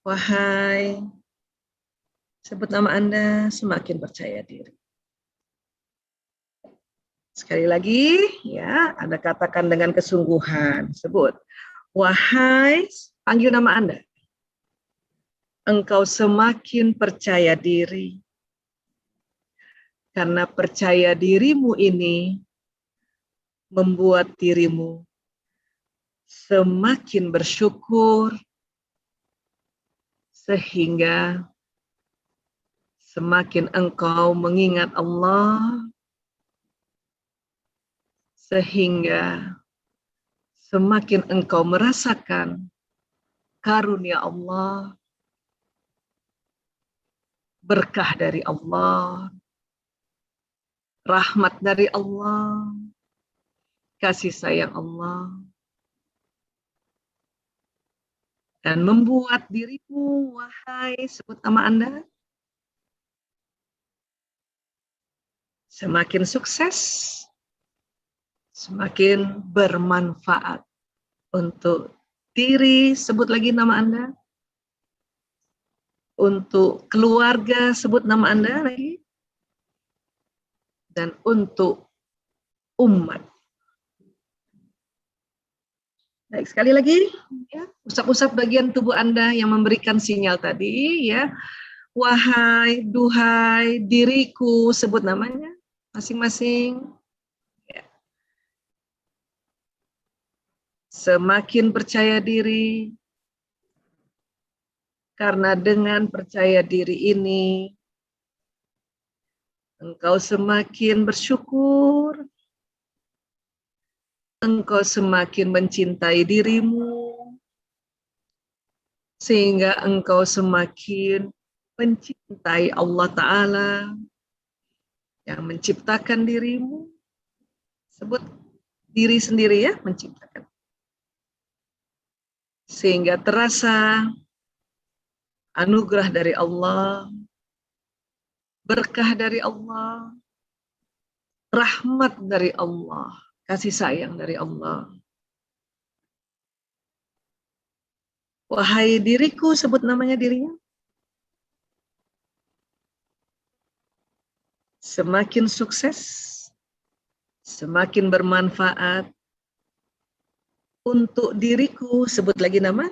Wahai, sebut nama Anda, semakin percaya diri. Sekali lagi, ya, Anda katakan dengan kesungguhan. Sebut, wahai, panggil nama Anda. Engkau semakin percaya diri. Karena percaya dirimu ini membuat dirimu semakin bersyukur, sehingga semakin engkau mengingat Allah, sehingga semakin engkau merasakan karunia Allah, berkah dari Allah, rahmat dari Allah, kasih sayang Allah, dan membuat dirimu, wahai, sebut nama Anda, semakin sukses, semakin bermanfaat untuk diri, sebut lagi nama Anda, untuk keluarga, sebut nama Anda lagi, dan untuk umat. Baik, sekali lagi, ya, usap-usap bagian tubuh Anda yang memberikan sinyal tadi, ya. Wahai, duhai, diriku, sebut namanya masing-masing. Ya. Semakin percaya diri, karena dengan percaya diri ini, engkau semakin bersyukur, engkau semakin mencintai dirimu, sehingga engkau semakin mencintai Allah Ta'ala yang menciptakan dirimu. Sebut diri sendiri, ya, menciptakan. Sehingga terasa anugerah dari Allah, berkah dari Allah, rahmat dari Allah, kasih sayang dari Allah. Wahai diriku, sebut namanya dirinya. Semakin sukses, semakin bermanfaat untuk diriku, sebut lagi nama.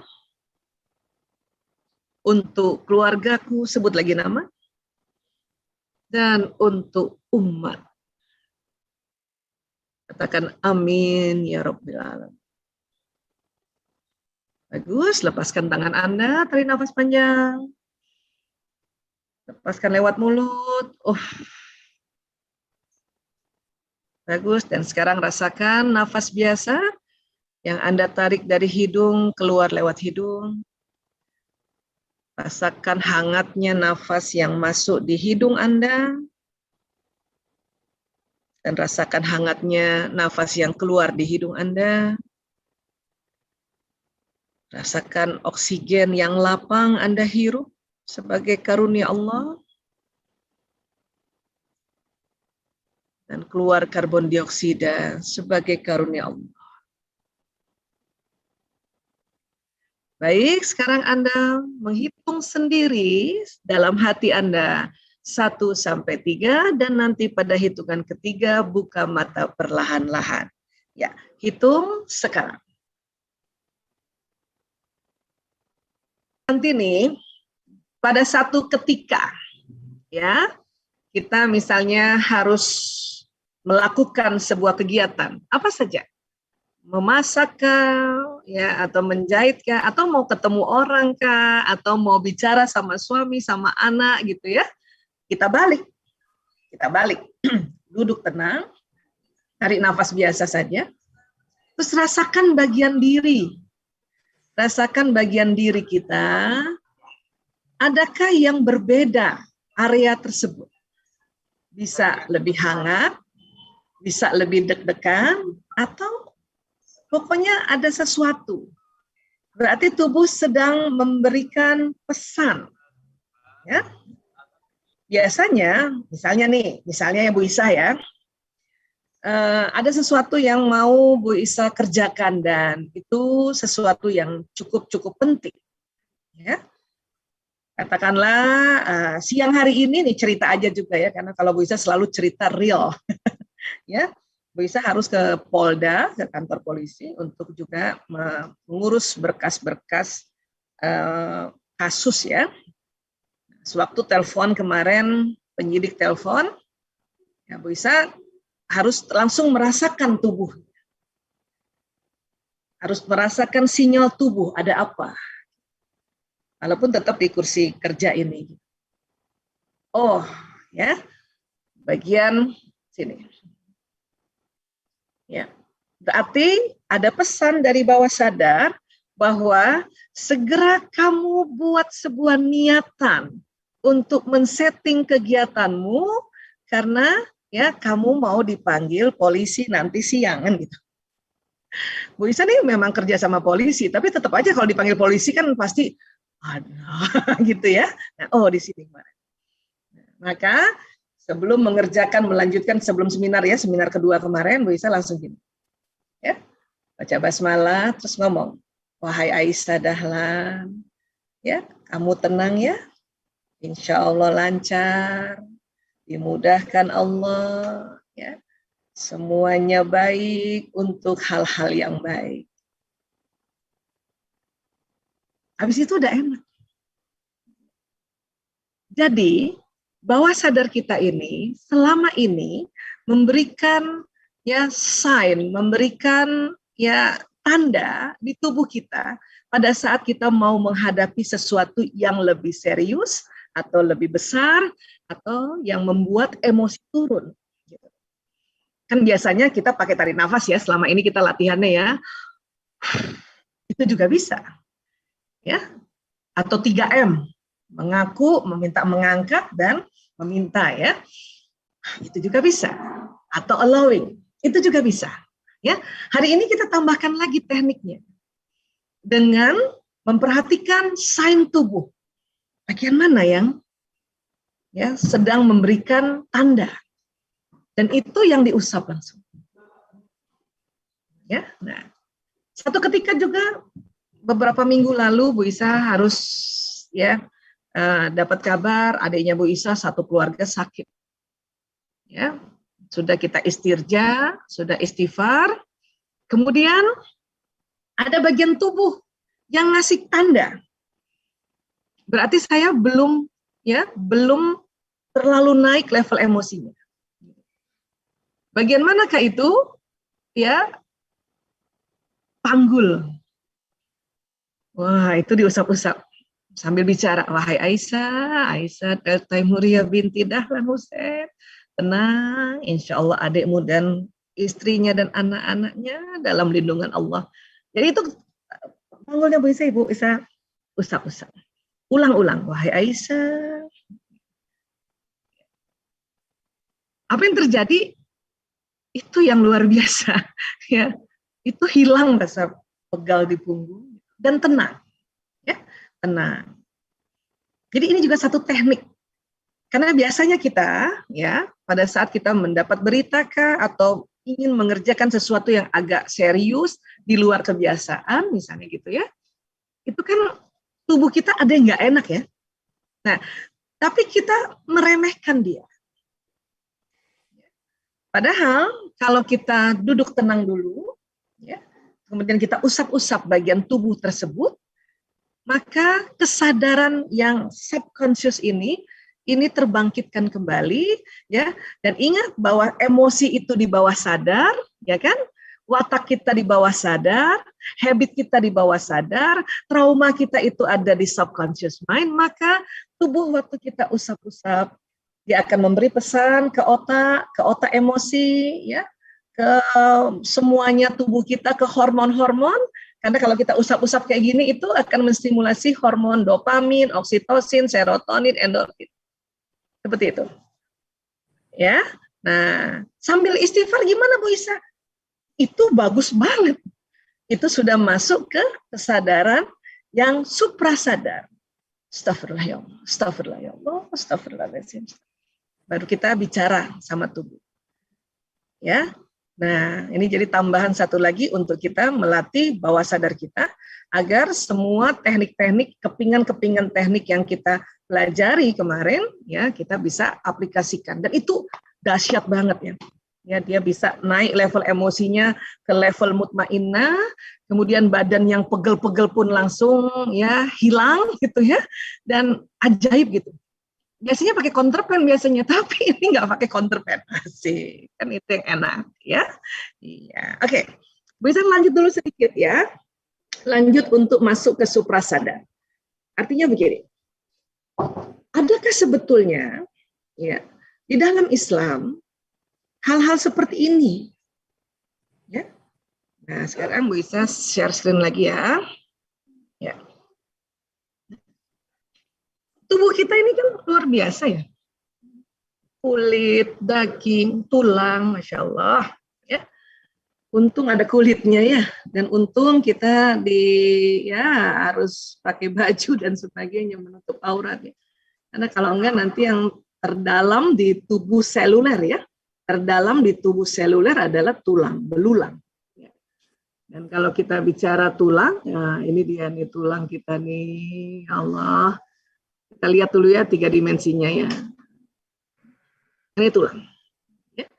Untuk keluargaku, sebut lagi nama. Dan untuk umat. Katakan amin ya Rabbil Alamin. Bagus, lepaskan tangan Anda, tarik nafas panjang. Lepaskan lewat mulut. Bagus, dan sekarang rasakan nafas biasa yang Anda tarik dari hidung, keluar lewat hidung. Rasakan hangatnya nafas yang masuk di hidung Anda. Dan rasakan hangatnya nafas yang keluar di hidung Anda. Rasakan oksigen yang lapang Anda hirup sebagai karunia Allah. Dan keluar karbon dioksida sebagai karunia Allah. Baik, sekarang Anda menghitung sendiri dalam hati Anda 1 sampai 3 dan nanti pada hitungan ketiga buka mata perlahan-lahan. Ya, hitung sekarang. Nanti nih pada satu ketika, ya, kita misalnya harus melakukan sebuah kegiatan, apa saja, memasak kah, ya, atau menjahit kah, atau mau ketemu orang kah, atau mau bicara sama suami, sama anak gitu ya, kita balik, duduk tenang, tarik nafas biasa saja, Terus rasakan bagian diri. Rasakan bagian diri kita, adakah yang berbeda area tersebut? Bisa lebih hangat, bisa lebih deg-degan, atau pokoknya ada sesuatu. Berarti tubuh sedang memberikan pesan. Ya. Biasanya, misalnya ya Bu Isa ya, ada sesuatu yang mau Bu Isa kerjakan dan itu sesuatu yang cukup penting. Ya. Katakanlah siang hari ini nih cerita aja juga ya, karena kalau Bu Isa selalu cerita real. Ya, Bu Isa harus ke Polda, ke kantor polisi untuk juga mengurus berkas-berkas kasus ya. Sewaktu telepon kemarin, penyidik telepon, ya Bu Isa harus langsung merasakan tubuh. Harus merasakan sinyal tubuh, ada apa. Walaupun tetap di kursi kerja ini. Oh, ya, bagian sini. Ya, berarti ada pesan dari bawah sadar bahwa segera kamu buat sebuah niatan untuk men-setting kegiatanmu karena ya kamu mau dipanggil polisi nanti siang kan gitu. Bu Isa nih memang kerja sama polisi, tapi tetap aja kalau dipanggil polisi kan pasti ada gitu ya. Nah, oh di sini kemarin. Maka sebelum melanjutkan sebelum seminar kedua kemarin, Bu Isa langsung gini. Ya, baca basmalah terus ngomong, wahai Aisyah Dahlan, ya kamu tenang ya, insya Allah lancar, dimudahkan Allah, ya semuanya baik untuk hal-hal yang baik. Habis itu udah enak. Jadi bawah sadar kita ini selama ini memberikan ya sign, memberikan ya tanda di tubuh kita pada saat kita mau menghadapi sesuatu yang lebih serius atau lebih besar atau yang membuat emosi turun. Kan biasanya kita pakai tarik nafas ya, selama ini kita latihannya ya. Itu juga bisa. Ya. Atau 3M, mengaku, meminta mengangkat dan meminta ya. Itu juga bisa. Atau allowing, itu juga bisa. Ya. Hari ini kita tambahkan lagi tekniknya. Dengan memperhatikan sign tubuh. Bagian mana yang ya sedang memberikan tanda. Dan itu yang diusap langsung. Ya, nah, satu ketika juga beberapa minggu lalu Bu Isa harus ya dapat kabar adiknya Bu Isa satu keluarga sakit. Ya, sudah kita istirja, sudah istighfar. Kemudian ada bagian tubuh yang ngasih tanda. Berarti saya belum terlalu naik level emosinya. Bagian manakah itu? Ya, panggul. Wah, itu diusap-usap sambil bicara. Wahai Aisyah Taimuriyah binti Dahlan Husain, tenang, insya Allah adikmu dan istrinya dan anak-anaknya dalam lindungan Allah. Jadi itu panggulnya Bu Isa usap-usap. Ulang-ulang, wahai Aisyah. Apa yang terjadi? Itu yang luar biasa, ya. Itu hilang rasa pegal di punggung dan tenang, ya, tenang. Jadi ini juga satu teknik, karena biasanya kita, ya, pada saat kita mendapat berita atau ingin mengerjakan sesuatu yang agak serius di luar kebiasaan, misalnya gitu ya, itu kan tubuh kita ada yang nggak enak ya. Nah, tapi kita meremehkan dia. Padahal kalau kita duduk tenang dulu, ya, kemudian kita usap-usap bagian tubuh tersebut, maka kesadaran yang subconscious ini terbangkitkan kembali, ya. Dan ingat bahwa emosi itu di bawah sadar, ya kan? Watak kita di bawah sadar, habit kita di bawah sadar, trauma kita itu ada di subconscious mind, maka tubuh waktu kita usap-usap dia akan memberi pesan ke otak emosi, ya, ke semuanya tubuh kita, ke hormon-hormon. Karena kalau kita usap-usap kayak gini itu akan menstimulasi hormon dopamin, oksitosin, serotonin, endorfin. Seperti itu. Ya. Nah, sambil istighfar gimana Bu Isa? Itu bagus banget. Itu sudah masuk ke kesadaran yang suprasadar. Astagfirullah ya Allah, astagfirullah ya Allah, astagfirullahaladzim. Baru kita bicara sama tubuh. Ya. Nah, ini jadi tambahan satu lagi untuk kita melatih bawah sadar kita agar semua teknik-teknik, kepingan-kepingan teknik yang kita pelajari kemarin ya kita bisa aplikasikan, dan itu dahsyat banget ya. Ya, dia bisa naik level emosinya ke level mutmainnah, kemudian badan yang pegel-pegel pun langsung ya hilang gitu ya, dan ajaib gitu. Biasanya pakai counterpen biasanya, tapi ini nggak pakai counterpen. Asik, kan itu yang enak ya. Iya, oke. Bisa lanjut dulu sedikit ya. Lanjut untuk masuk ke suprasadar. Artinya begini. Adakah sebetulnya ya di dalam Islam hal-hal seperti ini? Ya. Nah, sekarang bisa share screen lagi ya. Ya. Tubuh kita ini kan luar biasa ya. Kulit, daging, tulang, Masya Allah. Ya. Untung ada kulitnya ya. Dan untung kita harus pakai baju dan sebagainya menutup aurat ya. Karena kalau enggak nanti yang terdalam di tubuh seluler ya. Terdalam di tubuh seluler adalah tulang, belulang. Ya. Dan kalau kita bicara tulang, nah ini dia nih tulang kita nih, Allah. Kita lihat dulu ya 3 dimensinya ya. Ini tulang. Ya.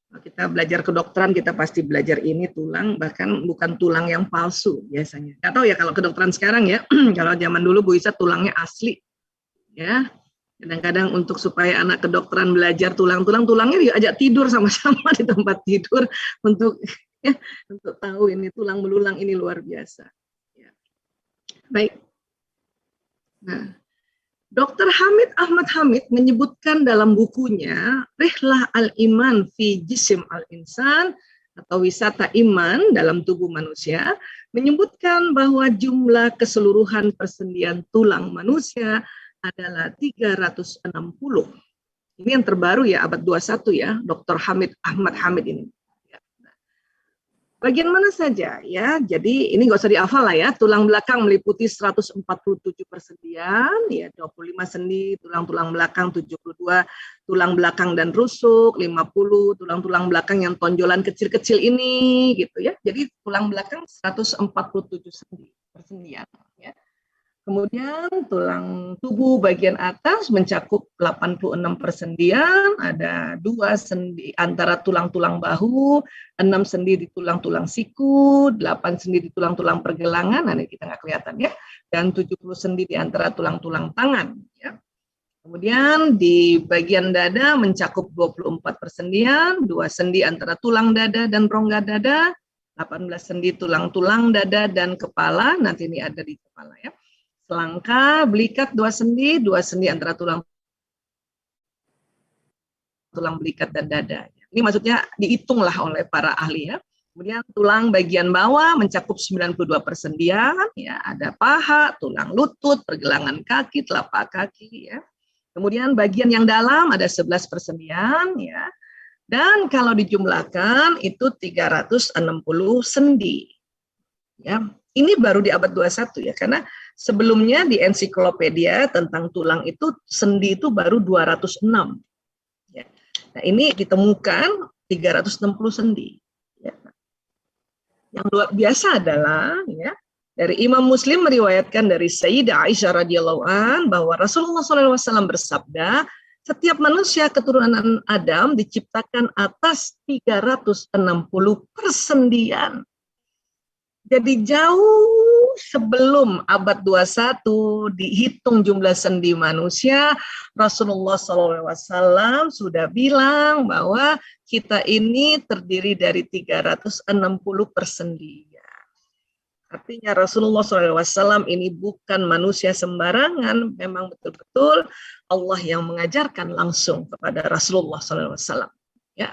Kalau kita belajar kedokteran, kita pasti belajar ini tulang, bahkan bukan tulang yang palsu biasanya. Nggak tahu ya kalau kedokteran sekarang ya, kalau zaman dulu Bu Isa tulangnya asli. Ya. Kadang-kadang untuk supaya anak kedokteran belajar tulangnya diajak tidur sama-sama di tempat tidur untuk tahu ini tulang belulang ini luar biasa. Ya. Baik. Nah, Dr. Hamid Ahmad Hamid menyebutkan dalam bukunya Rihlah al-Iman fi Jism al-Insan atau wisata iman dalam tubuh manusia, menyebutkan bahwa jumlah keseluruhan persendian tulang manusia adalah 360. Ini yang terbaru ya, abad 21 ya, Dr. Hamid Ahmad Hamid ini. Bagian mana saja ya, jadi ini nggak usah dihafal lah ya, tulang belakang meliputi 147 persendian, ya 25 sendi, tulang-tulang belakang 72, tulang belakang dan rusuk 50, tulang-tulang belakang yang tonjolan kecil-kecil ini gitu ya, jadi tulang belakang 147 sendi, persendian ya. Kemudian tulang tubuh bagian atas mencakup 86 persendian, ada 2 sendi antara tulang-tulang bahu, 6 sendi di tulang-tulang siku, 8 sendi di tulang-tulang pergelangan, nah ini kita nggak kelihatan ya, dan 70 sendi di antara tulang-tulang tangan. Ya. Kemudian di bagian dada mencakup 24 persendian, 2 sendi antara tulang dada dan rongga dada, 18 sendi tulang-tulang dada dan kepala, nanti ini ada di kepala ya. Selangka, belikat 2 sendi antara tulang belikat dan dada. Ini maksudnya dihitunglah oleh para ahli ya. Kemudian tulang bagian bawah mencakup 92 persendian, ya, ada paha, tulang lutut, pergelangan kaki, telapak kaki ya. Kemudian bagian yang dalam ada 11 persendian ya. Dan kalau dijumlahkan itu 360 sendi. Ya. Ini baru di abad 21 ya, karena sebelumnya di ensiklopedia tentang tulang itu sendi itu baru 206. Ya. Nah ini ditemukan 360 sendi. Ya. Yang luar biasa adalah ya, dari Imam Muslim meriwayatkan dari Sayyidah Aisyah radhiyallahu an bahwa Rasulullah SAW bersabda, setiap manusia keturunan Adam diciptakan atas 360 persendian. Jadi jauh sebelum abad 21 dihitung jumlah sendi manusia, Rasulullah SAW sudah bilang bahwa kita ini terdiri dari 360 persendian. Artinya Rasulullah SAW ini bukan manusia sembarangan, memang betul-betul Allah yang mengajarkan langsung kepada Rasulullah SAW. Ya.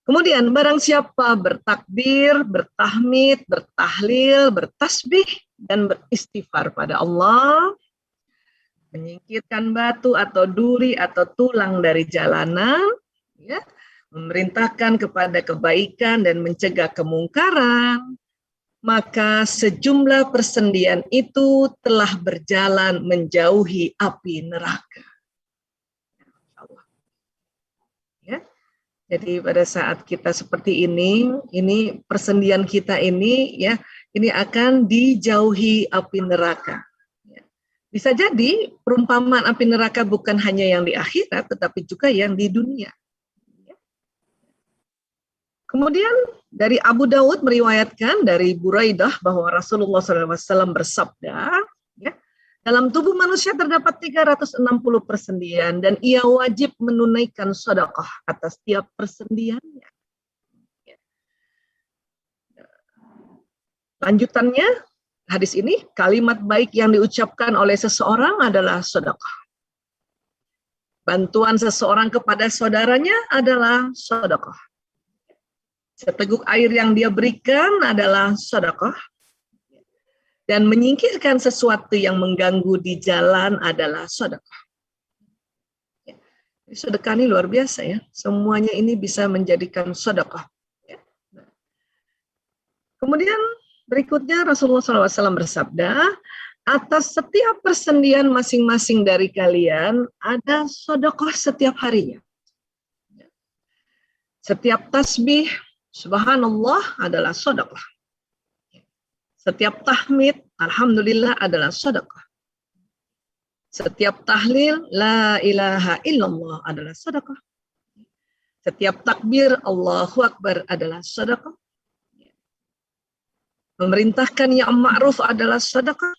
Kemudian barang siapa bertakbir, bertahmid, bertahlil, bertasbih, dan beristighfar pada Allah, menyingkirkan batu atau duri atau tulang dari jalanan, ya, memerintahkan kepada kebaikan dan mencegah kemungkaran, maka sejumlah persendian itu telah berjalan menjauhi api neraka. Ya. Jadi pada saat kita seperti ini persendian kita ini ya, ini akan dijauhi api neraka. Ya. Bisa jadi perumpamaan api neraka bukan hanya yang di akhirat, tetapi juga yang di dunia. Ya. Kemudian dari Abu Dawud meriwayatkan dari Buraidah bahwa Rasulullah SAW bersabda, ya, dalam tubuh manusia terdapat 360 persendian dan ia wajib menunaikan sedekah atas setiap persendiannya. Lanjutannya, hadis ini, kalimat baik yang diucapkan oleh seseorang adalah sedekah. Bantuan seseorang kepada saudaranya adalah sedekah. Seteguk air yang dia berikan adalah sedekah. Dan menyingkirkan sesuatu yang mengganggu di jalan adalah sedekah. Sedekah ini luar biasa ya. Semuanya ini bisa menjadikan sedekah. Kemudian berikutnya Rasulullah SAW bersabda, atas setiap persendian masing-masing dari kalian ada sedekah setiap harinya. Setiap tasbih, subhanallah adalah sedekah. Setiap tahmid, alhamdulillah adalah sedekah. Setiap tahlil, la ilaha illallah adalah sedekah. Setiap takbir, Allahu Akbar adalah sedekah. Memerintahkan yang ma'ruf adalah sedekah.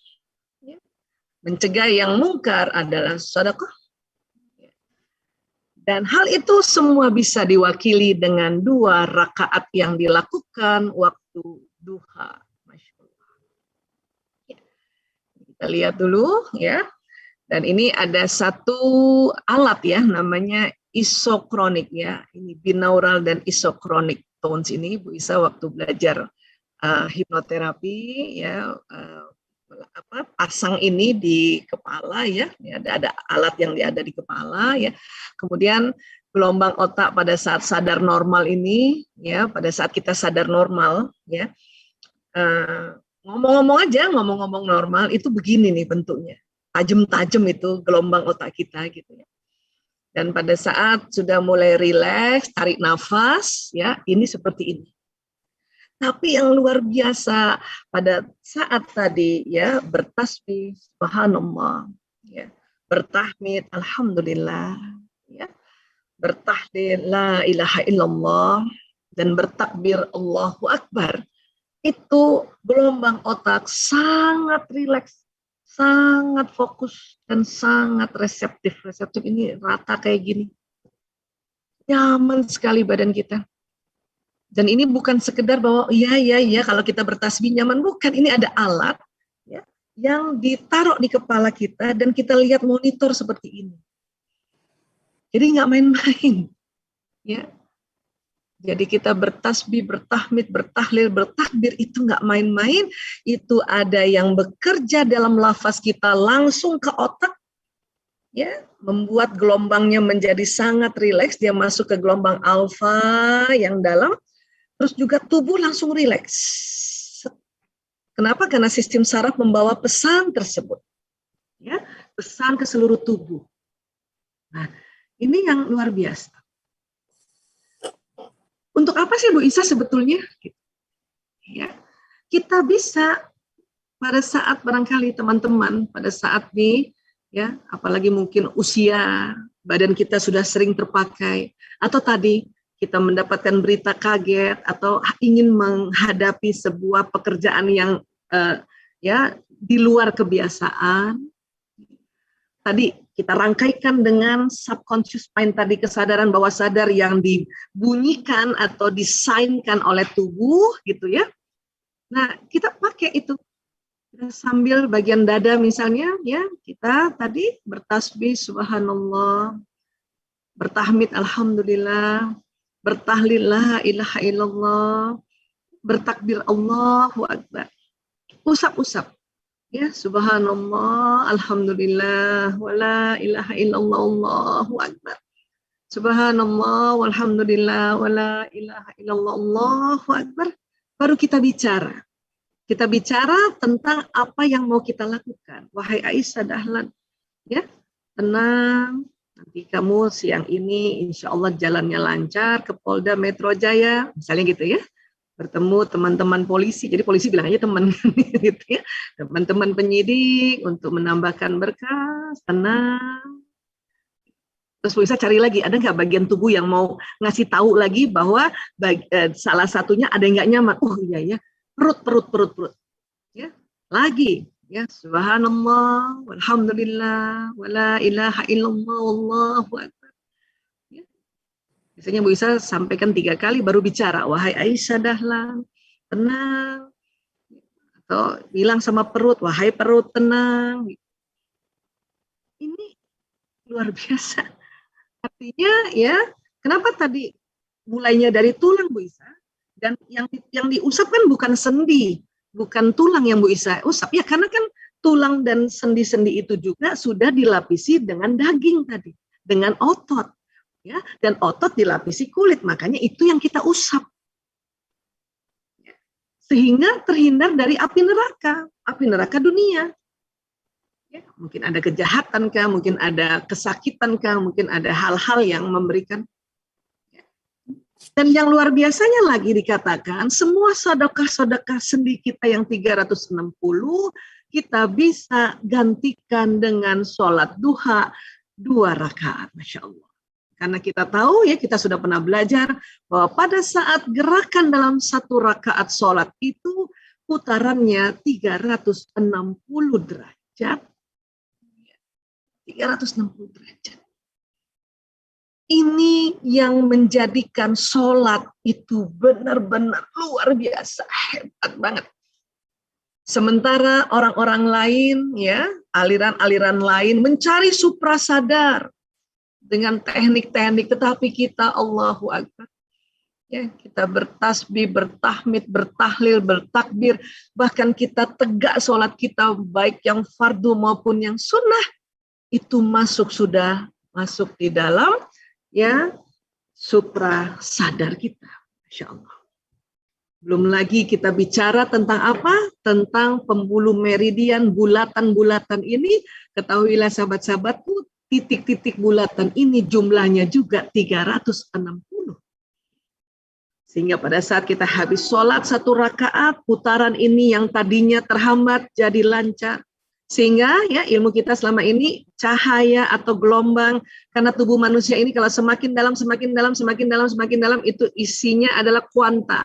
Mencegah yang mungkar adalah sedekah. Dan hal itu semua bisa diwakili dengan 2 rakaat yang dilakukan waktu duha. Kita lihat dulu ya. Dan ini ada satu alat ya, namanya isokronik ya. Ini binaural dan isokronik tones ini Bu Isa waktu belajar hipnoterapi ya, pasang ini di kepala ya. Ada alat yang ada di kepala ya. Kemudian gelombang otak pada saat sadar normal ini ya, pada saat kita sadar normal ya. Ngomong-ngomong normal itu begini nih bentuknya, tajam-tajam itu gelombang otak kita gitu ya. Dan pada saat sudah mulai rileks, tarik nafas ya, ini seperti ini. Tapi yang luar biasa pada saat tadi ya, bertasbih subhanallah ya, bertahmid alhamdulillah ya, bertahlil la ilaha illallah dan bertakbir Allahu Akbar. Itu gelombang otak sangat rileks, sangat fokus, dan sangat reseptif. Reseptif ini rata kayak gini. Nyaman sekali badan kita. Dan ini bukan sekedar bahwa iya kalau kita bertasbih nyaman, bukan. Ini ada alat ya, yang ditaruh di kepala kita dan kita lihat monitor seperti ini. Jadi nggak main-main. Ya. Jadi kita bertasbih, bertahmid, bertahlil, bertakbir itu nggak main-main. Itu ada yang bekerja dalam lafaz kita langsung ke otak, ya, membuat gelombangnya menjadi sangat rileks. Dia masuk ke gelombang alfa yang dalam, terus juga tubuh langsung rileks. Kenapa? Karena sistem saraf membawa pesan tersebut, ya, pesan ke seluruh tubuh. Nah, ini yang luar biasa. Untuk apa sih Bu Isa sebetulnya? Ya, kita bisa pada saat barangkali teman-teman pada saat nih ya, apalagi mungkin usia badan kita sudah sering terpakai atau tadi kita mendapatkan berita kaget atau ingin menghadapi sebuah pekerjaan yang ya di luar kebiasaan. Tadi kita rangkaikan dengan subconscious mind tadi, kesadaran bawah sadar yang dibunyikan atau disainkan oleh tubuh gitu ya. Nah, kita pakai itu. Kita sambil bagian dada misalnya ya, kita tadi bertasbih subhanallah, bertahmid alhamdulillah, bertahlil la ilaha illallah, bertakbir Allahu Akbar. Usap-usap. Ya, subhanallah, alhamdulillah, wala ilaha illallah, Allahu Akbar. Subhanallah, walhamdulillah, wala ilaha illallah, Allahu Akbar. Baru kita bicara. Kita bicara tentang apa yang mau kita lakukan. Wahai Aisyah Dahlan, ya, tenang. Nanti kamu siang ini insya Allah jalannya lancar ke Polda Metro Jaya, misalnya gitu ya. Bertemu teman-teman polisi, jadi polisi bilang aja teman, gitu ya. Teman-teman penyidik untuk menambahkan berkas, tenang. Terus bisa cari lagi, ada nggak bagian tubuh yang mau ngasih tahu lagi bahwa salah satunya ada yang nggak nyaman. Oh iya ya, perut. Ya, lagi. Ya, subhanallah, walhamdulillah, wala ilaha illallah, wallahu akbar. Ya. Biasanya Bu Isa sampaikan 3 kali baru bicara, wahai Aisyah Dahlan, tenang. Atau bilang sama perut, wahai perut, tenang. Ini luar biasa. Artinya ya, kenapa tadi mulainya dari tulang Bu Isa, dan yang diusap kan bukan sendi, bukan tulang yang Bu Isa usap ya, karena kan tulang dan sendi-sendi itu juga sudah dilapisi dengan daging tadi, dengan otot ya, dan otot dilapisi kulit, makanya itu yang kita usap sehingga terhindar dari api neraka dunia. Ya, mungkin ada kejahatan kah, mungkin ada kesakitan kah, mungkin ada hal-hal yang memberikan. Dan yang luar biasanya lagi dikatakan, semua sedekah-sedekah sendi kita yang 360, kita bisa gantikan dengan sholat duha 2 rakaat, Masya Allah. Karena kita tahu ya, kita sudah pernah belajar bahwa pada saat gerakan dalam 1 rakaat sholat itu, putarannya 360 derajat. 360 derajat. Ini yang menjadikan sholat itu benar-benar luar biasa, hebat banget. Sementara orang-orang lain, ya, aliran-aliran lain mencari suprasadar dengan teknik-teknik, tetapi kita Allahu Akbar. Ya, kita bertasbih, bertahmid, bertahlil, bertakbir, bahkan kita tegak sholat kita baik yang fardu maupun yang sunnah, itu sudah masuk di dalam ya supra sadar kita, Masya Allah. Belum lagi kita bicara tentang apa? Tentang pembuluh meridian, bulatan-bulatan ini. Ketahuilah sahabat-sahabatku, titik-titik bulatan ini jumlahnya juga 360. Sehingga pada saat kita habis sholat 1 rakaat, putaran ini yang tadinya terhambat jadi lancar. Sehingga ya ilmu kita selama ini cahaya atau gelombang, karena tubuh manusia ini kalau semakin dalam itu isinya adalah kuanta,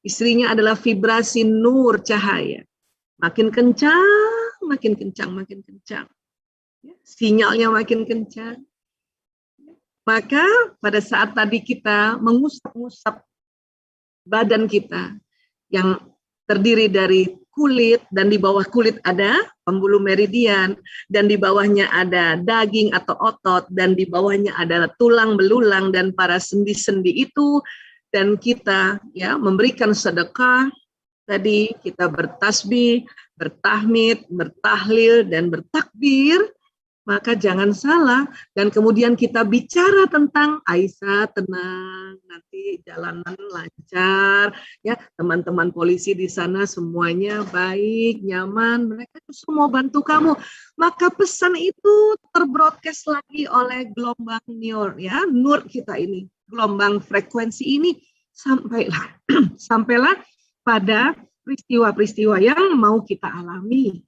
isinya adalah vibrasi nur cahaya, makin kencang, ya, sinyalnya makin kencang. Maka pada saat tadi kita mengusap badan kita yang terdiri dari kulit, dan di bawah kulit ada pembuluh meridian, dan di bawahnya ada daging atau otot, dan di bawahnya ada tulang belulang dan para sendi-sendi itu, dan kita ya memberikan sedekah, tadi kita bertasbih, bertahmid, bertahlil, dan bertakbir, maka jangan salah. Dan kemudian kita bicara tentang Aisyah, tenang, nanti jalanan lancar, ya, teman-teman polisi di sana semuanya baik, nyaman, mereka semua bantu kamu. Maka pesan itu terbroadcast lagi oleh gelombang nur kita ini, gelombang frekuensi ini, sampailah pada peristiwa-peristiwa yang mau kita alami.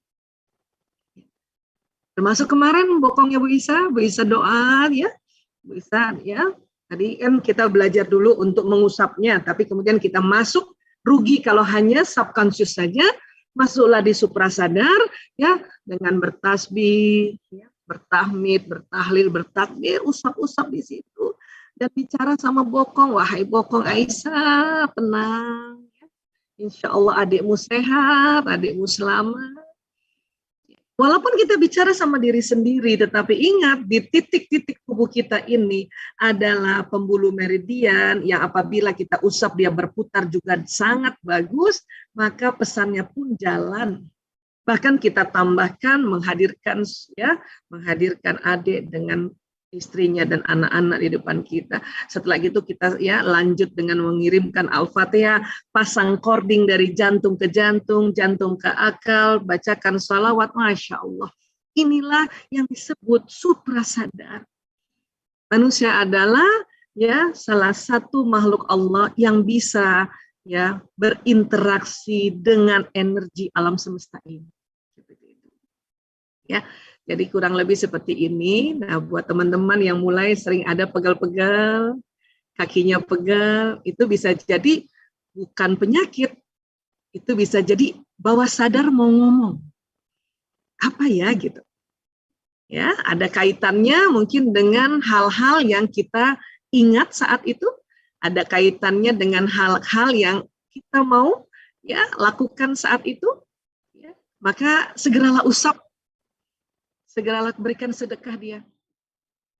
Termasuk kemarin bokongnya Bu Isa doa ya, Bu Isa ya. Tadi kan kita belajar dulu untuk mengusapnya, tapi kemudian kita masuk, rugi kalau hanya subconscious saja, masuklah di suprasadar ya, dengan bertasbih, ya, bertahmid, bertahlil, bertakbir, usap-usap di situ, dan bicara sama bokong, wahai bokong Aisyah, tenang, ya. Insya Allah adikmu sehat, adikmu selamat. Walaupun kita bicara sama diri sendiri, tetapi ingat di titik-titik tubuh kita ini adalah pembuluh meridian yang apabila kita usap dia berputar juga sangat bagus, maka pesannya pun jalan. Bahkan kita tambahkan menghadirkan adik dengan istrinya dan anak-anak di depan kita. Setelah itu kita lanjut dengan mengirimkan Al-Fatihah, pasang cording dari jantung ke jantung, jantung ke akal, bacakan sholawat, Masya Allah. Inilah yang disebut suprasadar. Manusia adalah salah satu makhluk Allah yang bisa berinteraksi dengan energi alam semesta ini. Ya, jadi kurang lebih seperti ini. Nah, buat teman-teman yang mulai sering ada pegal-pegal, kakinya pegal, itu bisa jadi bukan penyakit. Itu bisa jadi bawah sadar mau ngomong. Apa ya gitu. Ya, ada kaitannya mungkin dengan hal-hal yang kita ingat saat itu, ada kaitannya dengan hal-hal yang kita mau lakukan saat itu. Ya, maka segeralah usap. Segeralah berikan sedekah dia.